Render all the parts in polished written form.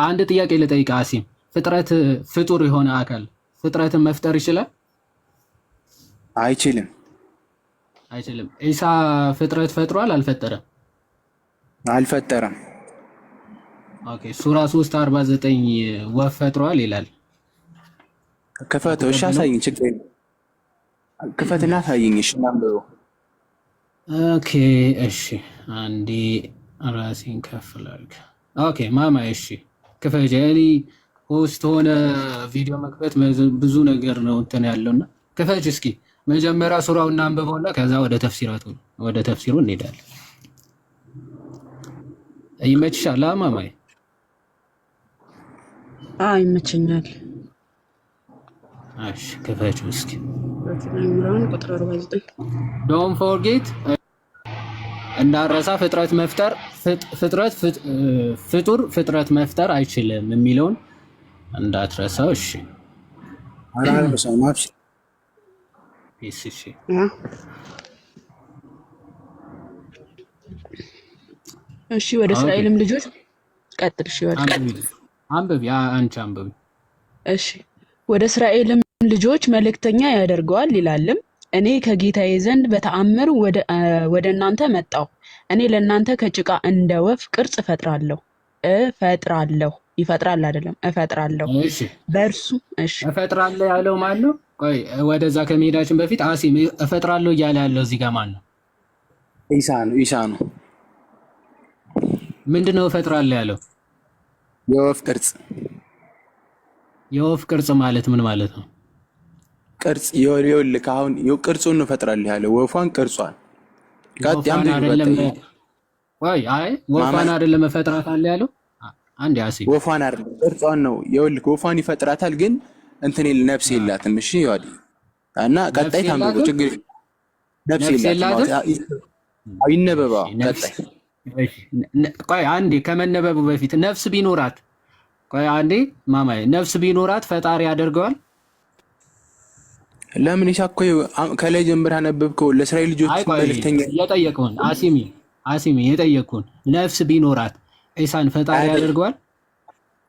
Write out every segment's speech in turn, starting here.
አንድ ጥያቄ ልጠይቅ አሲም። ፍጥረት ፍጡር የሆነ አካል ፍጥረትን መፍጠር ይችላል? አይችልም። አይችልም። ኢሳ ፍጥረት ፈጥሯል? አልፈጠረም? አልፈጠረም። ኦኬ። ሱራ 3:49 ወፍ ፈጥሯል ይላል። ክፈተው። እሺ አሳይኝ። ችግር የለም። ክፈትና አሳይኝ። እሺ እናንብበው። ኦኬ እሺ። አንዴ ራሴን ከፍ ላድርግ። ኦኬ ማማ እሺ ክፈጅ። እኔ ሆስት ሆነ ቪዲዮ መክፈት ብዙ ነገር ነው እንትን ያለውና ክፈጅ እስኪ መጀመሪያ ሱራውን እናንብበውና ከዛ ወደ ተፍሲሩ እንሄዳለን። ይመችሻል ማማዬ? ይመቸኛል። እሺ ክፈጅ እስኪ። ኢምራን ቁጥር 49 ዶንት ፎርጌት እንዳረሳ ፍጥረት መፍጠር አይችልም የሚለውን እንዳትረሳው። እሺ እሺ ወደ እስራኤልም ልጆች ቀጥል። እሺ አንብቢ፣ አንቺ አንብቢ። እሺ ወደ እስራኤልም ልጆች መልእክተኛ ያደርገዋል ይላልም እኔ ከጌታዬ ዘንድ በተአምር ወደ እናንተ መጣሁ። እኔ ለእናንተ ከጭቃ እንደ ወፍ ቅርጽ እፈጥራለሁ። ይፈጥራል አይደለም፣ እፈጥራለሁ። እሺ በእርሱ እሺ እፈጥራለሁ ያለው ማን ነው? ቆይ ወደዛ ከመሄዳችን በፊት አሲም እፈጥራለሁ እያለ ያለው እዚህ ጋር ማን ነው? ኢሳ ነው። ምንድነው እፈጥራለሁ ያለው? የወፍ ቅርጽ። የወፍ ቅርጽ ማለት ምን ማለት ነው? ቅርጽ ይኸውልህ፣ አሁን ቅርጹን ነው እፈጥራለሁ ያለው፣ ወፏን ቅርጿን። ወፏን አይደለም እፈጥራታለሁ ያለው። አንድ አሲም ወፏን አይደለም ቅርጿን ነው። ይኸውልህ ወፏን ይፈጥራታል፣ ግን እንትን ነፍስ የላትም። እሺ ይዋዲ እና ቀጣይ ታምሩ ችግር ነፍስ የላትም። ይነበባ ቀጣይ። ቆይ አንዴ ከመነበቡ በፊት ነፍስ ቢኖራት፣ ቆይ አንዴ ማማዬ፣ ነፍስ ቢኖራት ፈጣሪ ያደርገዋል? ለምን ይሳኮ ከላይ ጀምረህ አነበብከው? ለእስራኤል ልጆች መልእክተኛ የጠየቀውን አሲሚ የጠየቀውን ነፍስ ቢኖራት ኢሳን ፈጣሪ ያደርገዋል?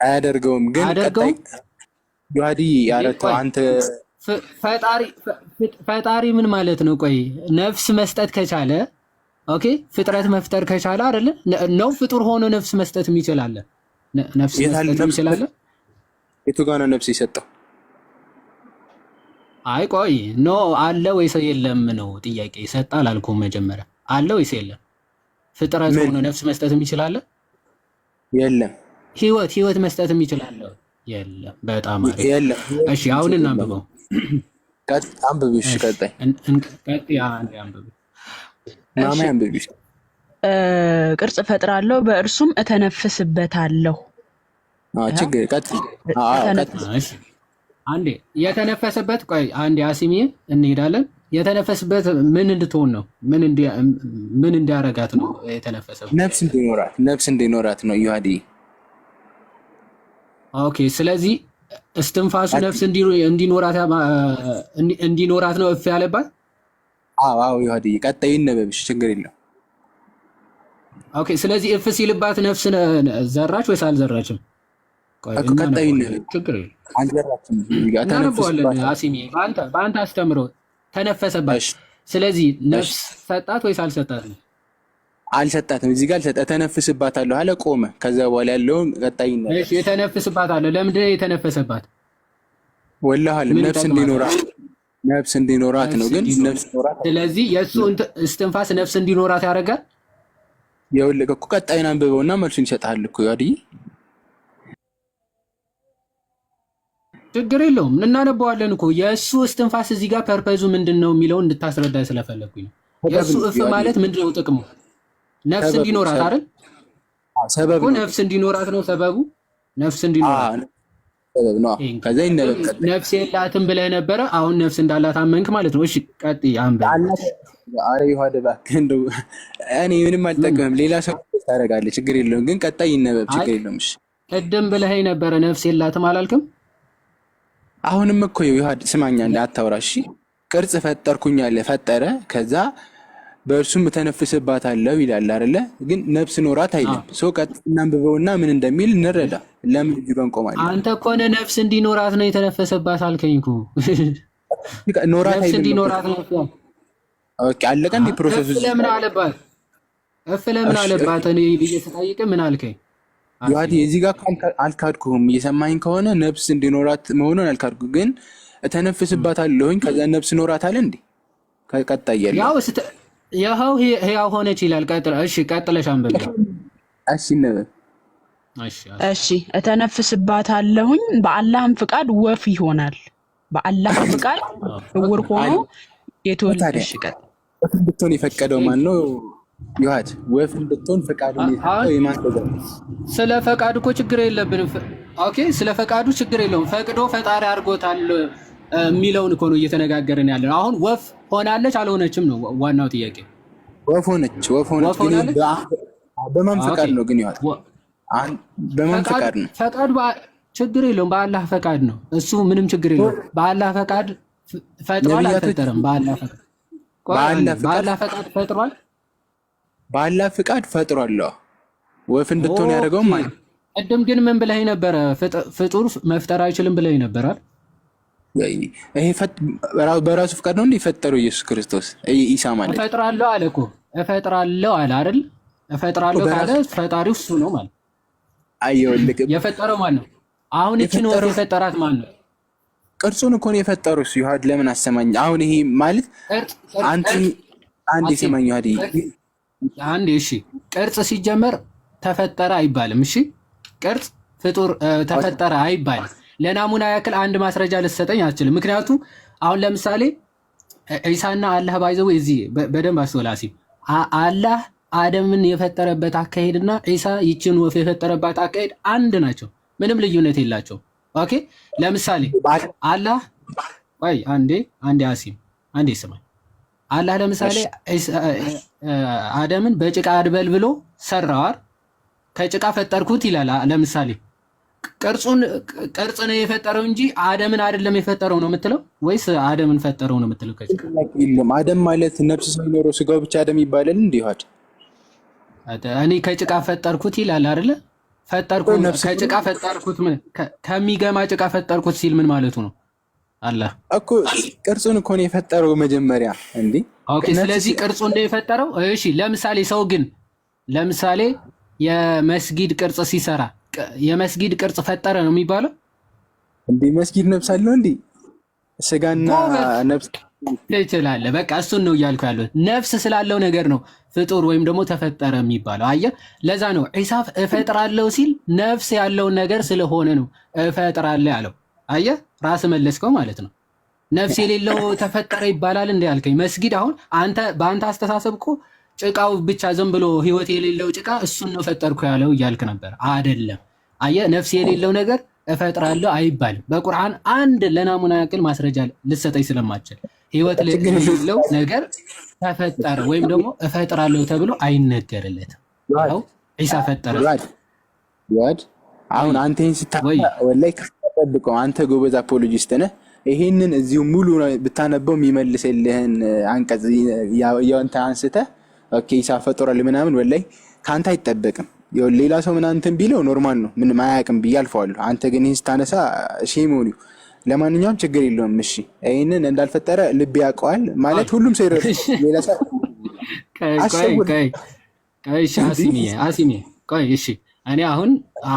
አያደርገውም። ግን ቀጣይ ዮሐዲ ያረተው አንተ ፈጣሪ ምን ማለት ነው? ቆይ ነፍስ መስጠት ከቻለ ኦኬ፣ ፍጥረት መፍጠር ከቻለ አይደለ ነው? ፍጡር ሆኖ ነፍስ መስጠት ይችላል? ነፍስ መስጠት ይችላል? የቱ ጋር ነው ነፍስ የሰጠው? አይ ቆይ ኖ አለ ወይስ የለም ነው ጥያቄ። ይሰጣል አልኩህ መጀመሪያ። አለ ወይስ የለም? ፍጥረት ሆኖ ነፍስ መስጠት ይችላል? የለም። ህይወት መስጠት ይችላል? የለም። በጣም አሪፍ። የለም። እሺ አሁን እናንብበው። አንብብ። እሺ ቀጣይ አንብብ። ማማ አንብብ። ቅርጽ እፈጥራለሁ በእርሱም እተነፍስበታለሁ። ችግር ቀጥል። አንዴ የተነፈሰበት ቆይ አንዴ አሲሚ እንሄዳለን። የተነፈሰበት ምን እንድትሆን ነው? ምን እንዲያረጋት ነው የተነፈሰበት? ነፍስ እንዲኖራት ነው ዮሐዲ። ኦኬ ስለዚህ እስትንፋሱ ነፍስ እንዲኖራት ነው እፍ ያለባት? አዎ ዮሐዲ ቀጣይ ይነበብሽ ችግር የለም። ኦኬ ስለዚህ እፍ ሲልባት ነፍስ ዘራች ወይስ አልዘራችም? ቀጣይ ይነበብ ችግር የለም። አልዘራችም። አሲሚ በአንተ አስተምሮ ተነፈሰባት። ስለዚህ ነፍስ ሰጣት ወይስ አልሰጣትም? አልሰጣትም። እዚህ ጋር አልሰጣት። ተነፍስባታለሁ አለ፣ ቆመ። ከዛ በኋላ ያለውን ቀጣይ ነው። እሺ የተነፍስባታለሁ። ለምንድን ነው የተነፈሰባት? ወላሂ ነፍስ እንዲኖራት ነው። ግን ነፍስ ኖራት። ስለዚህ የእሱ እስትንፋስ ነፍስ እንዲኖራት ያደርጋል። ይኸውልህ እኮ ቀጣይን አንብበውና መልሱን ይሰጣል እኮ ያዲ። ችግር የለውም እናነበዋለን እኮ። የእሱ እስትንፋስ እዚህ ጋር ፐርፐዙ ምንድን ነው የሚለውን እንድታስረዳ ስለፈለግኩኝ ነው። የእሱ እፍ ማለት ምንድን ነው ጥቅሙ? ነፍስ እንዲኖራት አይደል? ሰበቡ ነፍስ እንዲኖራት ነው ሰበቡ። ነፍስ እንዲኖራት ሰበብ ነው። ከዛ ይነበብ። ነፍስ የላትም ብለህ ነበረ፣ አሁን ነፍስ እንዳላት አመንክ ማለት ነው። እሺ ቀጥይ አንብብ። አረ ይሁዳ እባክህ እንደው እኔ ምንም አልጠቀምም። ሌላ ሰው ታደርጋለህ፣ ችግር የለውም። ግን ቀጣይ ይነበብ፣ ችግር የለውም። እሺ ቅድም ብለህ ነበረ ነፍስ የላትም አላልክም? አሁንም እኮ ይሁዳ ስማኛ፣ አታውራ። እሺ ቅርጽ ፈጠርኩኝ አለ ፈጠረ። ከዛ በእርሱም ተነፍስባታለሁ ይላል አይደለ? ግን ነፍስ ኖራት አይልም። ሰው ቀጥታ እናንብበውና ምን እንደሚል እንረዳ። ለምን እዚህ ጋር እንቆማለን? አንተ እኮ ነህ ነፍስ እንዲኖራት ነው የተነፈሰባት አልከኝ እኮ። ኖራት ነፍስ አይልም። እንዲኖራት ነው። ኦኬ አለቀ እንዴ ፕሮሰሱ? ለምን አለባት? ለምን አለባት? እኔ ብዬ ስጠይቅ ምን አልከኝ? ዮሐዲ እዚህ ጋር አልካድኩህም። እየሰማኝ ከሆነ ነፍስ እንዲኖራት መሆኑን አልካድኩ። ግን እተነፍስባታለሁኝ ከዛ ነፍስ ኖራት አለ እንዴ? ቀጣይ ያለው ያው ህያው ሆነች ይላል። እሺ ቀጥለሽ አንብብ። እሺ ነበብ እሺ እተነፍስባታለሁኝ በአላህም ፍቃድ ወፍ ይሆናል። በአላህ ፍቃድ እውር ሆኖ የተወለደ ሽቀጥ ወፍ እንድትሆን የፈቀደው ማን ነው? ዮሐድ ወፍ እንድትሆን ፈቃዱ የማን? ስለ ፈቃዱ እኮ ችግር የለብንም። ኦኬ ስለ ፈቃዱ ችግር የለውም። ፈቅዶ ፈጣሪ አድርጎታል የሚለውን እኮ ነው እየተነጋገርን ያለን። አሁን ወፍ ሆናለች አልሆነችም ነው ዋናው ጥያቄ። ወፍ ሆነች። በማን ፈቃድ ነው ግን? ዮሐድ በማን ፈቃድ ነው? ፈቃዱ ችግር የለውም። በአላህ ፈቃድ ነው እሱ፣ ምንም ችግር የለውም። በአላህ ፈቃድ ፈጥሯል አልፈጠረም? በአላህ ፈቃድ ፈጥሯል። በአላህ ፍቃድ ፈጥሯል። ወፍ እንድትሆን ያደረገው ማለት። ቅድም ግን ምን ብለኸኝ ነበረ? ፍጡር መፍጠር አይችልም ብለኸኝ ነበራል። ይሄ በራሱ ፍቃድ ነው እንዴ የፈጠረው ኢየሱስ ክርስቶስ? ኢሳ ማለት እፈጥራለሁ አለ እኮ። እፈጥራለሁ አለ አይደል? እፈጥራለሁ ካለ ፈጣሪው እሱ ነው ማለት። አይወልቅ የፈጠረው ማን ነው? አሁን እቺን ወፍ የፈጠራት ማን ነው? ቅርጹን እኮ ነው የፈጠረው እሱ። ዮሐድ ለምን አሰማኝ? አሁን ይሄ ማለት አንድ የሰማኝ ዮሐድ አንዴ እሺ፣ ቅርጽ ሲጀመር ተፈጠረ አይባልም። እሺ ቅርጽ ፍጡር ተፈጠረ አይባልም። ለናሙና ያክል አንድ ማስረጃ ልትሰጠኝ አትችልም። ምክንያቱም አሁን ለምሳሌ ኢሳና አላህ ባይዘው እዚህ በደንብ አስተውላሲ አላህ አደምን የፈጠረበት አካሄድና ኢሳ ይችን ወፍ የፈጠረባት አካሄድ አንድ ናቸው። ምንም ልዩነት የላቸው። ኦኬ ለምሳሌ አላህ ወይ አንዴ አሲም አንዴ ስማኝ። አላህ ለምሳሌ አደምን በጭቃ አድበል ብሎ ሰራዋር ከጭቃ ፈጠርኩት ይላል። ለምሳሌ ቅርጽ ነው የፈጠረው እንጂ አደምን አይደለም የፈጠረው ነው የምትለው ወይስ አደምን ፈጠረው ነው የምትለው? ከጭቃ አደም ማለት ነፍስ ሳይኖረው ስጋው ብቻ አደም ይባላል እንዴ? ዮሐድ እኔ ከጭቃ ፈጠርኩት ይላል አይደለ? ፈጠርኩት ከጭቃ ፈጠርኩት ምን ከሚገማ ጭቃ ፈጠርኩት ሲል ምን ማለቱ ነው? አላህ እኮ ቅርጹን እኮ ነው የፈጠረው መጀመሪያ እንዴ? ኦኬ ስለዚህ ቅርጹን ነው የፈጠረው። እሺ ለምሳሌ ሰው ግን ለምሳሌ የመስጊድ ቅርጽ ሲሰራ የመስጊድ ቅርጽ ፈጠረ ነው የሚባለው እንዴ? መስጊድ ነፍስ አለው እንዴ? ስጋና ነፍስ ትችላለህ። በቃ እሱን ነው እያልኩ ያለው። ነፍስ ስላለው ነገር ነው ፍጡር ወይም ደግሞ ተፈጠረ የሚባለው። አየህ፣ ለዛ ነው ዒሳ እፈጥራለሁ ሲል ነፍስ ያለውን ነገር ስለሆነ ነው እፈጥራለሁ ያለው። አየህ፣ ራስ መለስከው ማለት ነው። ነፍስ የሌለው ተፈጠረ ይባላል እንደ ያልከኝ መስጊድ። አሁን አንተ በአንተ አስተሳሰብ እኮ ጭቃው ብቻ ዝም ብሎ ህይወት የሌለው ጭቃ እሱን ነው ፈጠርኩ ያለው እያልክ ነበር። አይደለም። አየህ፣ ነፍስ የሌለው ነገር እፈጥራለሁ አይባልም። በቁርአን አንድ ለናሙና ያክል ማስረጃ ልሰጠኝ ስለማችል ህይወት የሌለው ነገር ተፈጠረ ወይም ደግሞ እፈጥራለሁ ተብሎ አይነገርለትም። ያው ዒሳ ፈጠረ። አሁን አንተ ይሄን ስታወራ ወላሂ ከጠብቀው አንተ ጎበዝ አፖሎጂስት ነህ። ይሄንን እዚሁ ሙሉ ብታነበው የሚመልስልህን አንቀጽ ያንተ አንስተህ ኦኬ ዒሳ ፈጥሯል ምናምን ወላሂ ካንተ አይጠበቅም። ሌላ ሰው ምናምን እንትን ቢለው ኖርማል ነው፣ ምንም አያውቅም ብዬ አልፈዋለሁ። አንተ ግን ይህን ስታነሳ ሼም ሆኑ። ለማንኛውም ችግር የለውም። እሺ ይህንን እንዳልፈጠረ ልብ ያውቀዋል ማለት ሁሉም ሰው ይረዳል። ሌላ ሰው አሲሜ ቆይ እሺ፣ እኔ አሁን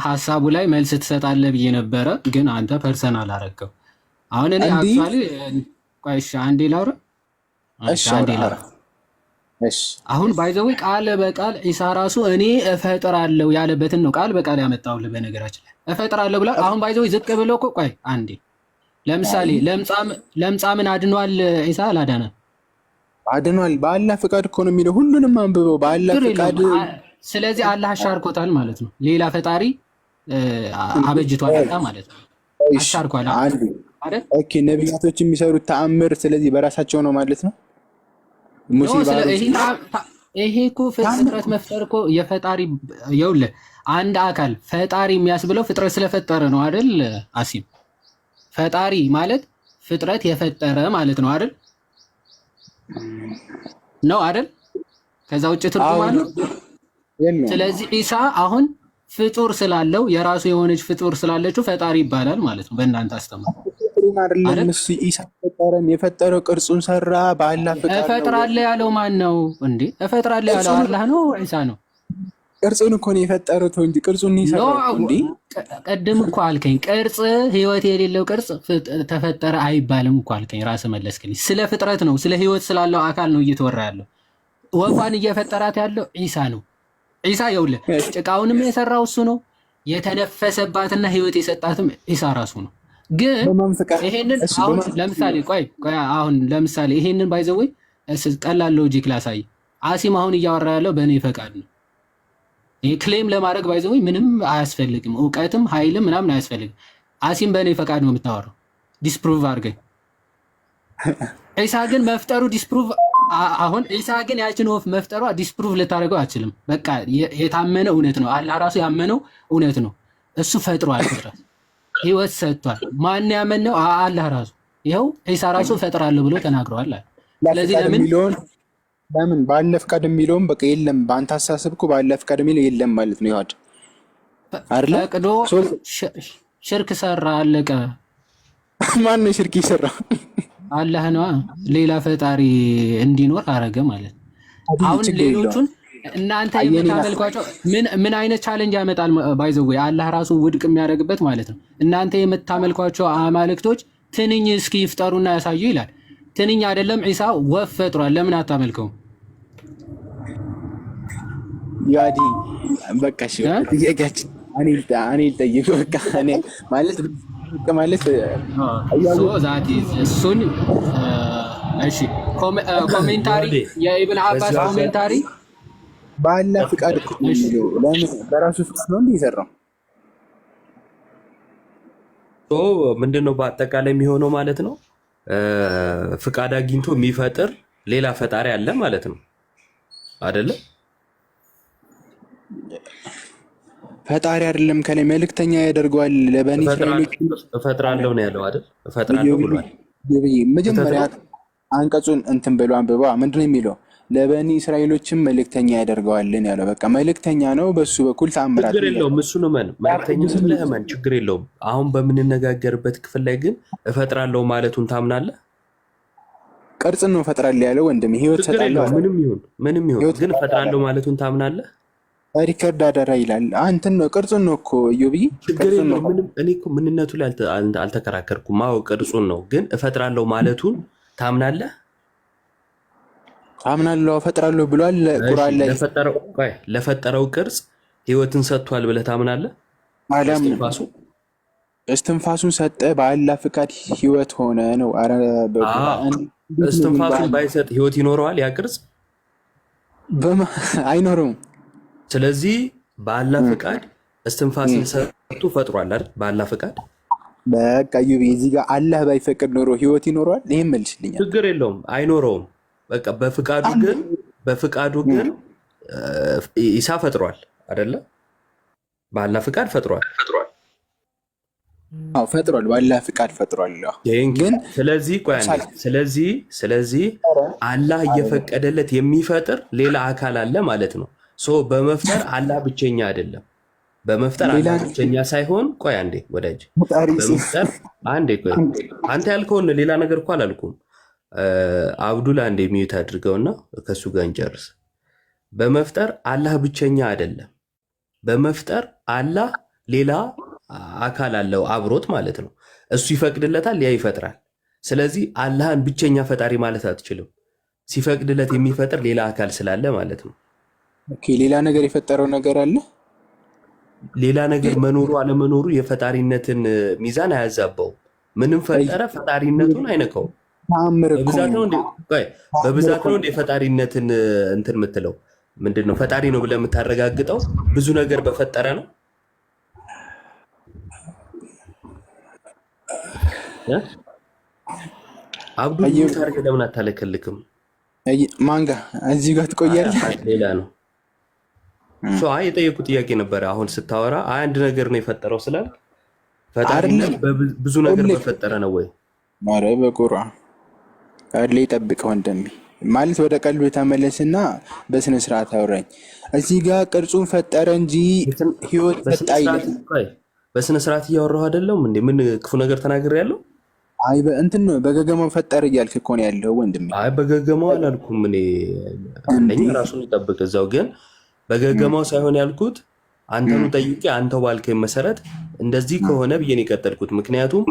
ሀሳቡ ላይ መልስ ትሰጣለህ ብዬ ነበረ፣ ግን አንተ ፐርሰናል አደረገው። አሁን እኔ አክቹዋሊ ቆይ እሺ አንዴ ላውራ። አሁን ባይዘው ቃል በቃል ዒሳ ራሱ እኔ እፈጥራለሁ ያለበትን ነው ቃል በቃል ያመጣውልህ። በነገራችን ላይ እፈጥራለሁ ብላ አሁን ባይዘው ዝቅ ብሎ እኮ ቆይ አንዴ ለምሳሌ ለምጻምን አድኗል ዒሳ አላዳነም? አድኗል። በአላህ ፍቃድ እኮ ነው የሚለው። ሁሉንም አንብበው በአላህ ፍቃድ። ስለዚህ አላህ አሻርኮታል ማለት ነው። ሌላ ፈጣሪ አበጅቷል ማለት ነው። አሻርኳል አይደል? ኦኬ ነቢያቶች የሚሰሩት ተአምር ስለዚህ በራሳቸው ነው ማለት ነው። ይሄ እኮ ፍጥረት መፍጠር እኮ የፈጣሪ ይኸውልህ፣ አንድ አካል ፈጣሪ የሚያስብለው ፍጥረት ስለፈጠረ ነው አይደል? አሲም ፈጣሪ ማለት ፍጥረት የፈጠረ ማለት ነው አይደል? ነው አይደል? ከዛ ውጭ ትርጉም አለው። ስለዚህ ኢሳ አሁን ፍጡር ስላለው የራሱ የሆነች ፍጡር ስላለችው ፈጣሪ ይባላል ማለት ነው በእናንተ አስተምሮ አይደል? እሱ ኢሳ ፈጠረም የፈጠረው ቅርጹን ሰራ በአላህ ፈቃድ ነው። እፈጥራለሁ ያለው ማን ነው እንዴ? እፈጥራለሁ ያለው አላህ ነው ኢሳ ነው? ቅርጹን እኮ ነው የፈጠረው እንጂ ቅርጹን ይሰራው እንዴ? ቀድም እኮ አልከኝ ቅርጽ ህይወት የሌለው ቅርጽ ተፈጠረ አይባልም እኮ አልከኝ። ራስህ መለስክልኝ። ስለ ፍጥረት ነው ስለ ህይወት ስላለው አካል ነው እየተወራ ያለው። ወፏን እየፈጠራት ያለው ኢሳ ነው። ኢሳ ይኸውልህ ጭቃውንም የሰራው እሱ ነው። የተነፈሰባትና ህይወት የሰጣትም ኢሳ ራሱ ነው። ግን ይሄንን አሁን ለምሳሌ አሁን ለምሳሌ ይሄንን ባይዘወይ ቀላል ሎጂክ ላሳይ። አሲም አሁን እያወራ ያለው በእኔ ፈቃድ ነው። ይሄ ክሌም ለማድረግ ባይዘወይ ምንም አያስፈልግም፣ እውቀትም ኃይልም ምናምን አያስፈልግም። አሲም በእኔ ፈቃድ ነው የምታወራው። ዲስፕሩቭ አድርገኝ። ኢሳ ግን መፍጠሩ ዲስፕሩቭ አሁን ኢሳ ግን ያችን ወፍ መፍጠሯ ዲስፕሩቭ ልታደርገው አችልም። በቃ የታመነ እውነት ነው። አላህ ራሱ ያመነው እውነት ነው። እሱ ፈጥሯል፣ ፍጥረት ህይወት ሰጥቷል። ማን ያመነው? አላህ ራሱ። ይኸው ኢሳ ራሱ ፈጥራለሁ ብሎ ተናግረዋል። ስለዚህ ለምን ባለ ፍቃድ የሚለውም በቃ የለም። በአንተ አሳሰብ እኮ ባለ ፍቃድ የሚለው የለም ማለት ነው። ይዋድ አይደለ? ፈቅዶ ሽርክ ሰራ፣ አለቀ። ማን ነው ሽርክ ይሰራ? አላህ ነው። ሌላ ፈጣሪ እንዲኖር አረገ ማለት ነው። አሁን ሌሎቹን እናንተ የምታመልኳቸው ምን አይነት ቻሌንጅ ያመጣል? ባይዘው አላህ ራሱ ውድቅ የሚያደርግበት ማለት ነው። እናንተ የምታመልኳቸው አማልክቶች ትንኝ እስኪ ይፍጠሩና ያሳዩ ይላል። ትንኝ አይደለም ኢሳ ወፍ ፈጥሯል። ለምን አታመልከውም? ያዲ በቃ እሺ፣ ጥያቄያችን እኔ ልጠይቅ በቃ እኔ ማለት እሱን እሺ። ኮሜንታሪ የኢብን አባስ ኮሜንታሪ በአላህ ፍቃድ ለምን በራሱ ፍቃድ ነው እንዲሰራው ምንድነው በአጠቃላይ የሚሆነው ማለት ነው። ፍቃድ አግኝቶ የሚፈጥር ሌላ ፈጣሪ አለ ማለት ነው አይደለ? ፈጣሪ አይደለም ከላይ መልእክተኛ ያደርገዋል። ለበኒ እስራኤሎች እፈጥራለሁ ነው ያለው አይደል? እፈጥራለሁ ብሏል። መጀመሪያ አንቀጹን እንትን ብሎ አንብባ ምንድነው የሚለው? ለበኒ እስራኤሎችም መልእክተኛ ያደርገዋልን ያለው። በቃ መልእክተኛ ነው፣ በሱ በኩል ተአምራት ችግር የለውም። እሱ ነው መልእክተኛ ስለህመን ችግር የለውም። አሁን በምንነጋገርበት ክፍል ላይ ግን እፈጥራለሁ ማለቱን ታምናለህ? ቅርጽን ነው እፈጥራለሁ ያለው ወንድም። ህይወት ሰጣለሁ ምንም ይሁን ግን እፈጥራለሁ ማለቱን ታምናለህ? ሪከርድ አደራ ይላል። አንተን ነው ቅርጹን ነው እኮ ዩቢ ችግር የለውም። እኔ እኮ ምንነቱ ላይ አልተከራከርኩም። አዎ ቅርጹን ነው፣ ግን እፈጥራለሁ ማለቱን ታምናለህ? አምናለሁ እፈጥራለሁ ብሏል ቁርአን ላይ። ለፈጠረው ቅርጽ ህይወትን ሰጥቷል ብለህ ታምናለህ? እስትንፋሱን ሰጠ፣ በአላህ ፍቃድ ህይወት ሆነ ነው። አረ እስትንፋሱን ባይሰጥ ህይወት ይኖረዋል ያ ቅርጽ? አይኖርም። ስለዚህ በአላህ ፍቃድ እስትንፋስን ሰጥቶ ፈጥሯል አይደል? በአላህ ፍቃድ በቃ ዩቢ እዚህ ጋር አላህ ባይፈቅድ ኖሮ ህይወት ይኖረዋል? ይሄን መልስልኛል። ችግር የለውም አይኖረውም። በቃ በፍቃዱ ግን ኢሳ ፈጥሯል አይደለ? በአላህ ፍቃድ ፈጥሯል። አዎ ፈጥሯል፣ በአላህ ፍቃድ ፈጥሯል። ግን ስለዚህ አላህ እየፈቀደለት የሚፈጥር ሌላ አካል አለ ማለት ነው። በመፍጠር አላህ ብቸኛ አይደለም። በመፍጠር አላህ ብቸኛ ሳይሆን፣ ቆይ አንዴ ወዳጅ፣ በመፍጠር አንዴ ቆይ፣ አንተ ያልከውን ሌላ ነገር እኮ አላልኩም። አብዱላ አንዴ ሚዩት አድርገውና ከሱ ጋር እንጨርስ። በመፍጠር አላህ ብቸኛ አይደለም። በመፍጠር አላህ ሌላ አካል አለው አብሮት ማለት ነው። እሱ ይፈቅድለታል፣ ያ ይፈጥራል። ስለዚህ አላህን ብቸኛ ፈጣሪ ማለት አትችልም። ሲፈቅድለት የሚፈጥር ሌላ አካል ስላለ ማለት ነው። ኦኬ፣ ሌላ ነገር የፈጠረው ነገር አለ። ሌላ ነገር መኖሩ አለመኖሩ የፈጣሪነትን ሚዛን አያዛባው። ምንም ፈጠረ ፈጣሪነቱን አይነካውም። በብዛት ነው እንደ ፈጣሪነትን እንትን የምትለው ምንድን ነው? ፈጣሪ ነው ብለህ የምታረጋግጠው ብዙ ነገር በፈጠረ ነው። አብዱ ታርገ ለምን አታለከልክም? ማንጋ እዚህ ጋር ትቆያለህ። ሌላ ነው የጠየቁ ጥያቄ ነበረ። አሁን ስታወራ አንድ ነገር ነው የፈጠረው ስላል ፈጣሪነት ብዙ ነገር በፈጠረ ነው ወይ? ኧረ በቁርአን አለ ይጠብቀው ወንድሜ። ማለት ወደ ቀልብ ተመለስና በስነ ስርዓት አውራኝ። እዚህ ጋር ቅርጹን ፈጠረ እንጂ ህይወት ፈጣ አይልም። በስነ ስርዓት እያወራሁ አይደለም እንዴ? ምን ክፉ ነገር ተናግሬያለሁ? አይ እንትን ነው በገገማው ፈጠረ እያልክ እኮ ነው ያለው ወንድሜ። አይ በገገማው አላልኩም እኔ። አንደኛ ራሱን ይጠብቅ እዛው። ግን በገገማው ሳይሆን ያልኩት አንተኑ ጠይቄ አንተው ባልከኝ መሰረት እንደዚህ ከሆነ ብዬ ነው የቀጠልኩት። ምክንያቱም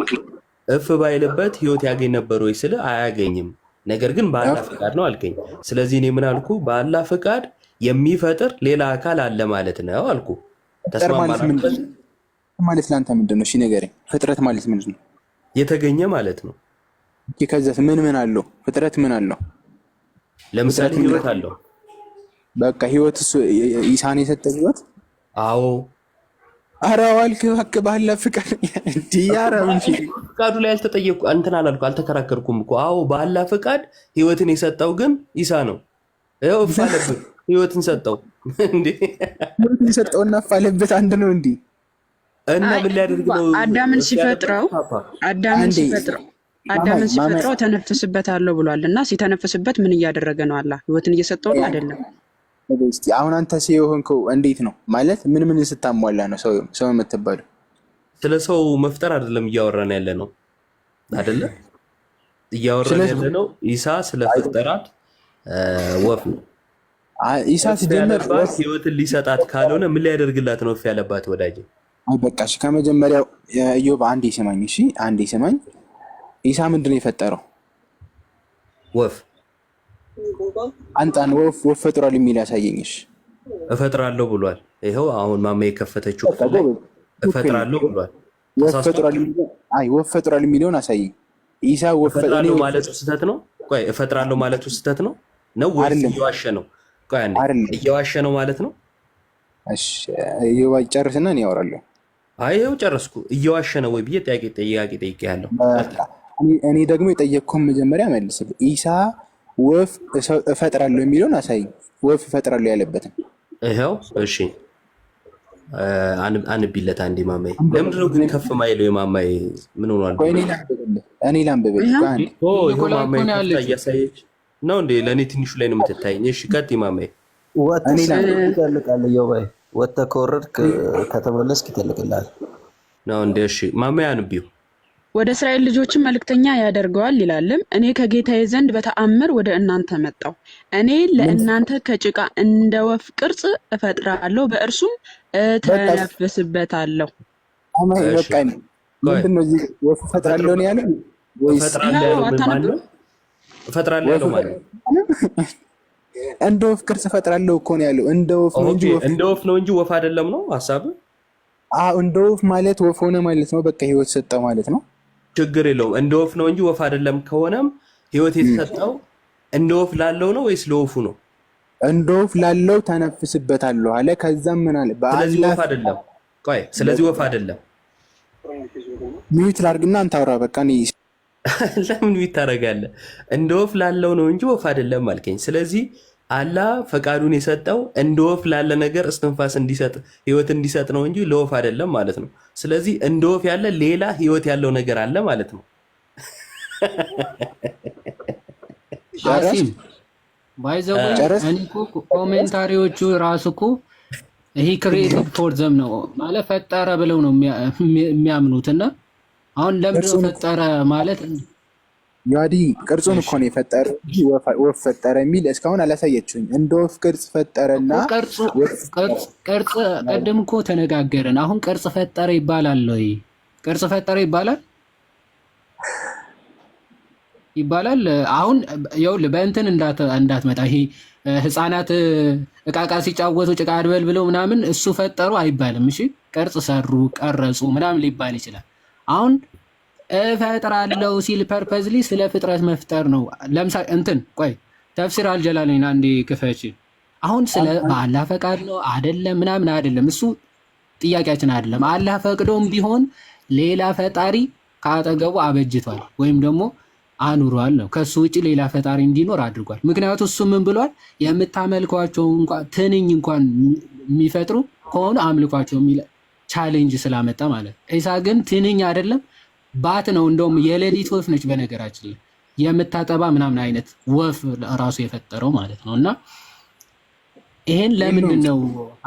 እፍ ባይልበት ህይወት ያገኝ ነበር ወይ ስለ አያገኝም፣ ነገር ግን በአላህ ፈቃድ ነው አልከኝ። ስለዚህ እኔ ምን አልኩ? በአላህ ፈቃድ የሚፈጥር ሌላ አካል አለ ማለት ነው አልኩ። ተስማማን ማለት ለአንተ ምንድን ነው? እሺ ንገረኝ። ፍጥረት ማለት ምንድን ነው? የተገኘ ማለት ነው። ከዛስ ምን አለው? ፍጥረት ምን አለው? ለምሳሌ ህይወት አለው። በቃ ህይወት ኢሳን የሰጠ ህይወት። አዎ ኧረ ዋልክ እባክህ በአላህ ፍቃድ ፍቃዱ ላይ አልተጠየቅኩ እንትን አላልኩ፣ አልተከራከርኩም እኮ። አዎ በአላህ ፍቃድ ህይወትን የሰጠው ግን ኢሳ ነው። ይኸው እፍ አለበት ህይወትን ሰጠው። እንዴ ህይወትን የሰጠውና እፍ አለበት አንድ ነው እንዴ? እና ምን ሊያደርግ ነው? አዳምን ሲፈጥረው ተነፍስበታለሁ ብሏል። እና ሲተነፍስበት ምን እያደረገ ነው? አላህ ህይወትን እየሰጠው ነው አይደለም? እስቲ አሁን አንተ የሆንከው እንዴት ነው ማለት ምን ስታሟላ ነው ሰው የምትባለው? ስለ ሰው መፍጠር አይደለም እያወራን ያለ ነው አይደለ? እያወራን ያለ ነው ኢሳ ስለፈጠራት ወፍ ነው። ኢሳ ሲጀመር ህይወትን ሊሰጣት ካልሆነ ምን ሊያደርግላት ነው እፍ ያለባት ወዳጅ? አይ በቃ እሺ፣ ከመጀመሪያው ኢዮብ አንዴ ስማኝ። እሺ አንዴ ስማኝ። ኢሳ ምንድን ነው የፈጠረው? ወፍ። አንጣን ወፍ ፈጥሯል የሚል ያሳየኝሽ። እፈጥራለሁ ብሏል። ይኸው አሁን ማማ የከፈተችው እፈጥራለሁ ብሏል። ወፍ ፈጥሯል የሚለውን አሳየኝ። ኢሳ ወፍ እፈጥራለሁ ማለቱ ስህተት ነው? ቆይ እፈጥራለሁ ማለቱ ስህተት ነው ነው ወይስ እየዋሸ ነው? ቆይ አንዴ እየዋሸ ነው ማለት ነው? እሺ ኢዮብ ጨርስና እኔ አወራለሁ። አይ ይኸው ጨረስኩ። እየዋሸ ነው ወይ ብዬ ጥያቄ ጠይቄያለሁ። እኔ ደግሞ የጠየቅኩህን መጀመሪያ መልስልኝ። ኢሳ ወፍ እፈጥራለሁ የሚለውን አሳይኝ። ወፍ እፈጥራለሁ ያለበትን ይኸው። እሺ አንብቢለት አንዴ ማማዬ። ለምንድን ነው ግን ከፍ ማይለው? የማማዬ ምን ሆኗል? እኔ ላንብብልህ። ይኸው ማማዬ ከፍታ እያሳየች ነው እንዴ? ለእኔ ትንሹ ላይ ነው የምትታየኝ። እሺ ቀጥይ ማማዬ። ይጠልቃል እዮባይ ወጥተህ ከወረድክ ከተመለስክ ይጠልቅልሃል ነው እንዴ? እሺ ማማዬ አንብቢው። ወደ እስራኤል ልጆችን መልእክተኛ ያደርገዋል ይላልም። እኔ ከጌታዬ ዘንድ በተአምር ወደ እናንተ መጣሁ። እኔ ለእናንተ ከጭቃ እንደ ወፍ ቅርጽ እፈጥራለሁ፣ በእርሱም እተነፍስበታለሁ። ምንድን ነው እዚህ ወፍ እፈጥራለሁ ነው ያለው? እፈጥራለሁ ያለው ማለት እንደ ወፍ ቅርጽ እፈጥራለሁ እኮ ነው ያለው። እንደ ወፍ ነው እንጂ ወፍ አይደለም ነው ሐሳብ? እንደ ወፍ ማለት ወፍ ሆነ ማለት ነው። በቃ ህይወት ሰጠው ማለት ነው። ችግር የለውም። እንደ ወፍ ነው እንጂ ወፍ አይደለም። ከሆነም ህይወት የተሰጠው እንደ ወፍ ላለው ነው ወይስ ለወፉ ነው? እንደ ወፍ ላለው ተነፍስበታለሁ አለ። ከዛም ምን አለ? ስለዚህ ወፍ አይደለም። ቆይ ስለዚህ ወፍ አይደለም። ሚዩት ላድርግና አንተ አውራ። በቃ ለምን ሚዩት ታደርጋለህ? እንደ ወፍ ላለው ነው እንጂ ወፍ አይደለም አልከኝ። ስለዚህ አላህ ፈቃዱን የሰጠው እንደ ወፍ ላለ ነገር እስትንፋስ እንዲሰጥ ህይወት እንዲሰጥ ነው እንጂ ለወፍ አይደለም ማለት ነው። ስለዚህ እንደ ወፍ ያለ ሌላ ህይወት ያለው ነገር አለ ማለት ነው። ሻሲም ባይዘው እኔ እኮ ኮሜንታሪዎቹ ራሱ እኮ ይሄ ክሬቲቭ ፎር ዘም ነው ማለት ፈጠረ ብለው ነው የሚያምኑትና አሁን ለምንድን ነው ፈጠረ ማለት ያዲ ቅርጹን እኮ ነው የፈጠረ እንጂ ወፍ ፈጠረ የሚል እስካሁን አላሳየችውኝ። እንደ ወፍ ቅርጽ ፈጠረና ቅርጽ ቀደም እኮ ተነጋገርን። አሁን ቅርጽ ፈጠረ ይባላል ወይ? ቅርጽ ፈጠረ ይባላል አሁን ይኸውልህ በእንትን እንዳትመጣ። ይሄ ህፃናት እቃቃ ሲጫወቱ ጭቃ አድበል ብለው ምናምን እሱ ፈጠሩ አይባልም። እሺ ቅርጽ ሰሩ ቀረጹ ምናምን ሊባል ይችላል። አሁን እፈጥራለሁ ሲል ፐርፐዝሊ ስለ ፍጥረት መፍጠር ነው። ለምሳሌ እንትን ቆይ ተፍሲር አልጀላሊን አንዴ ክፈች። አሁን ስለ አላህ ፈቃድ ነው አይደለም ምናምን አይደለም፣ እሱ ጥያቄያችን አይደለም። አላህ ፈቅዶም ቢሆን ሌላ ፈጣሪ ካጠገቡ አበጅቷል ወይም ደግሞ አኑሯል ነው። ከሱ ውጪ ሌላ ፈጣሪ እንዲኖር አድርጓል። ምክንያቱም እሱ ምን ብሏል? የምታመልኳቸው እንኳን ትንኝ እንኳን የሚፈጥሩ ከሆኑ አምልኳቸው የሚል ቻሌንጅ ስላመጣ ማለት። ኢሳ ግን ትንኝ አይደለም ባት ነው። እንደውም የሌሊት ወፍ ነች። በነገራችን ላይ የምታጠባ ምናምን አይነት ወፍ ራሱ የፈጠረው ማለት ነው። እና ይሄን ለምንድን ነው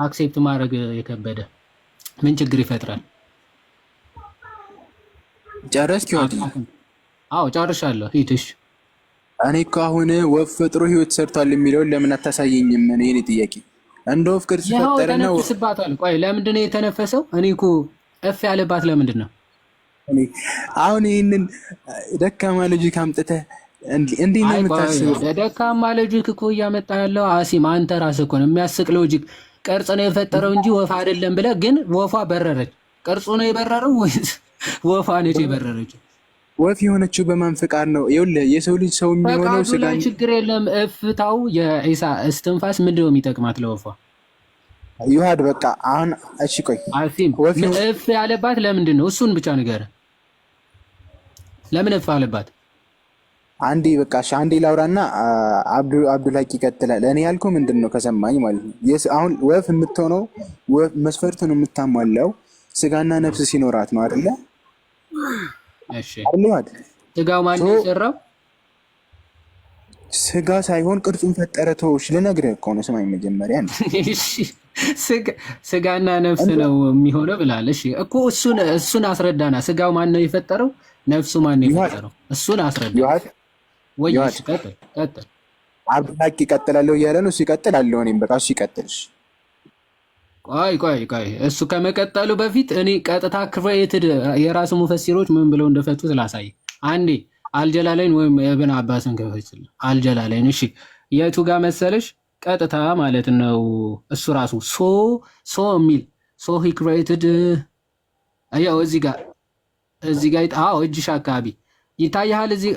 አክሴፕት ማድረግ የከበደ? ምን ችግር ይፈጥራል? ጨረስክ? አዎ ጨርሻለሁ። ሂድሽ። እኔ እኮ አሁን ወፍ ፈጥሮ ህይወት ሰርቷል የሚለውን ለምን አታሳየኝም? የኔ ጥያቄ እንደ ወፍ ቅርጽ ፈጠረና ተነፍስባታል። ቆይ ለምንድን ነው የተነፈሰው? እኔ እኮ እፍ ያለባት ለምንድን ነው? አሁን ይህንን ደካማ ሎጂክ አምጥተህ እንዴት ነው የምታስበው? ደካማ ሎጂክ እኮ እያመጣ ያለው አሲም አንተ ራስህ እኮ ነው። የሚያስቅ ሎጂክ ቅርጽ ነው የፈጠረው እንጂ ወፍ አይደለም ብለህ፣ ግን ወፏ በረረች። ቅርጹ ነው የበረረው ወይስ ወፏ ነች የበረረችው? ወፍ የሆነችው በማን ፍቃድ ነው? ይኸውልህ የሰው ልጅ ሰው የሚሆነው ስጋ ችግር የለም። እፍታው የኢሳ እስትንፋስ ምንድን ነው የሚጠቅማት ለወፏ? ይዋድ በቃ አሁን እሺ፣ ቆይ አሲም እፍ ያለባት ለምንድን ነው? እሱን ብቻ ንገረን። ለምን እፍ አለባት? አንዴ በቃ አንዴ ላውራና አብዱልሀቂ ይቀጥላል። እኔ ያልኩህ ምንድን ነው ከሰማኝ ማለት ነው። አሁን ወፍ የምትሆነው ወፍ መስፈርት ነው የምታሟላው ስጋና ነፍስ ሲኖራት ነው አይደለ? እሺ ስጋው ማን ነው የሰራው? ስጋ ሳይሆን ቅርጹን ፈጠረ። ተውሽ ልነግርህ እኮ ነው። ስማኝ መጀመሪያ ነው። እሺ ስጋና ነፍስ ነው የሚሆነው ብላለህ። እሺ እኮ እሱን አስረዳና። ስጋው ማን ነው የፈጠረው? ነፍሱ ማን ነው የፈጠረው? እሱን አስረዳ። ወይስ ቀጥል። አብዱልሀቂ ይቀጥላለሁ እያለ ነው። እሱ ይቀጥል አለው። እኔም በቃ እሱ ይቀጥልሽ። ቆይ እሱ ከመቀጠሉ በፊት እኔ ቀጥታ ክሬትድ የራሱ ሙፈሲሮች ምን ብለው እንደፈቱ ስላሳይ አንዴ አልጀላለይን ወይም ኢብን አባስን ከፈችል አልጀላለይን። እሺ የቱ ጋር መሰለሽ? ቀጥታ ማለት ነው እሱ ራሱ ሶ የሚል ሶ ሂ ክሬትድ አያው እዚህ ጋር እጅሽ አካባቢ ይታያል። እዚህ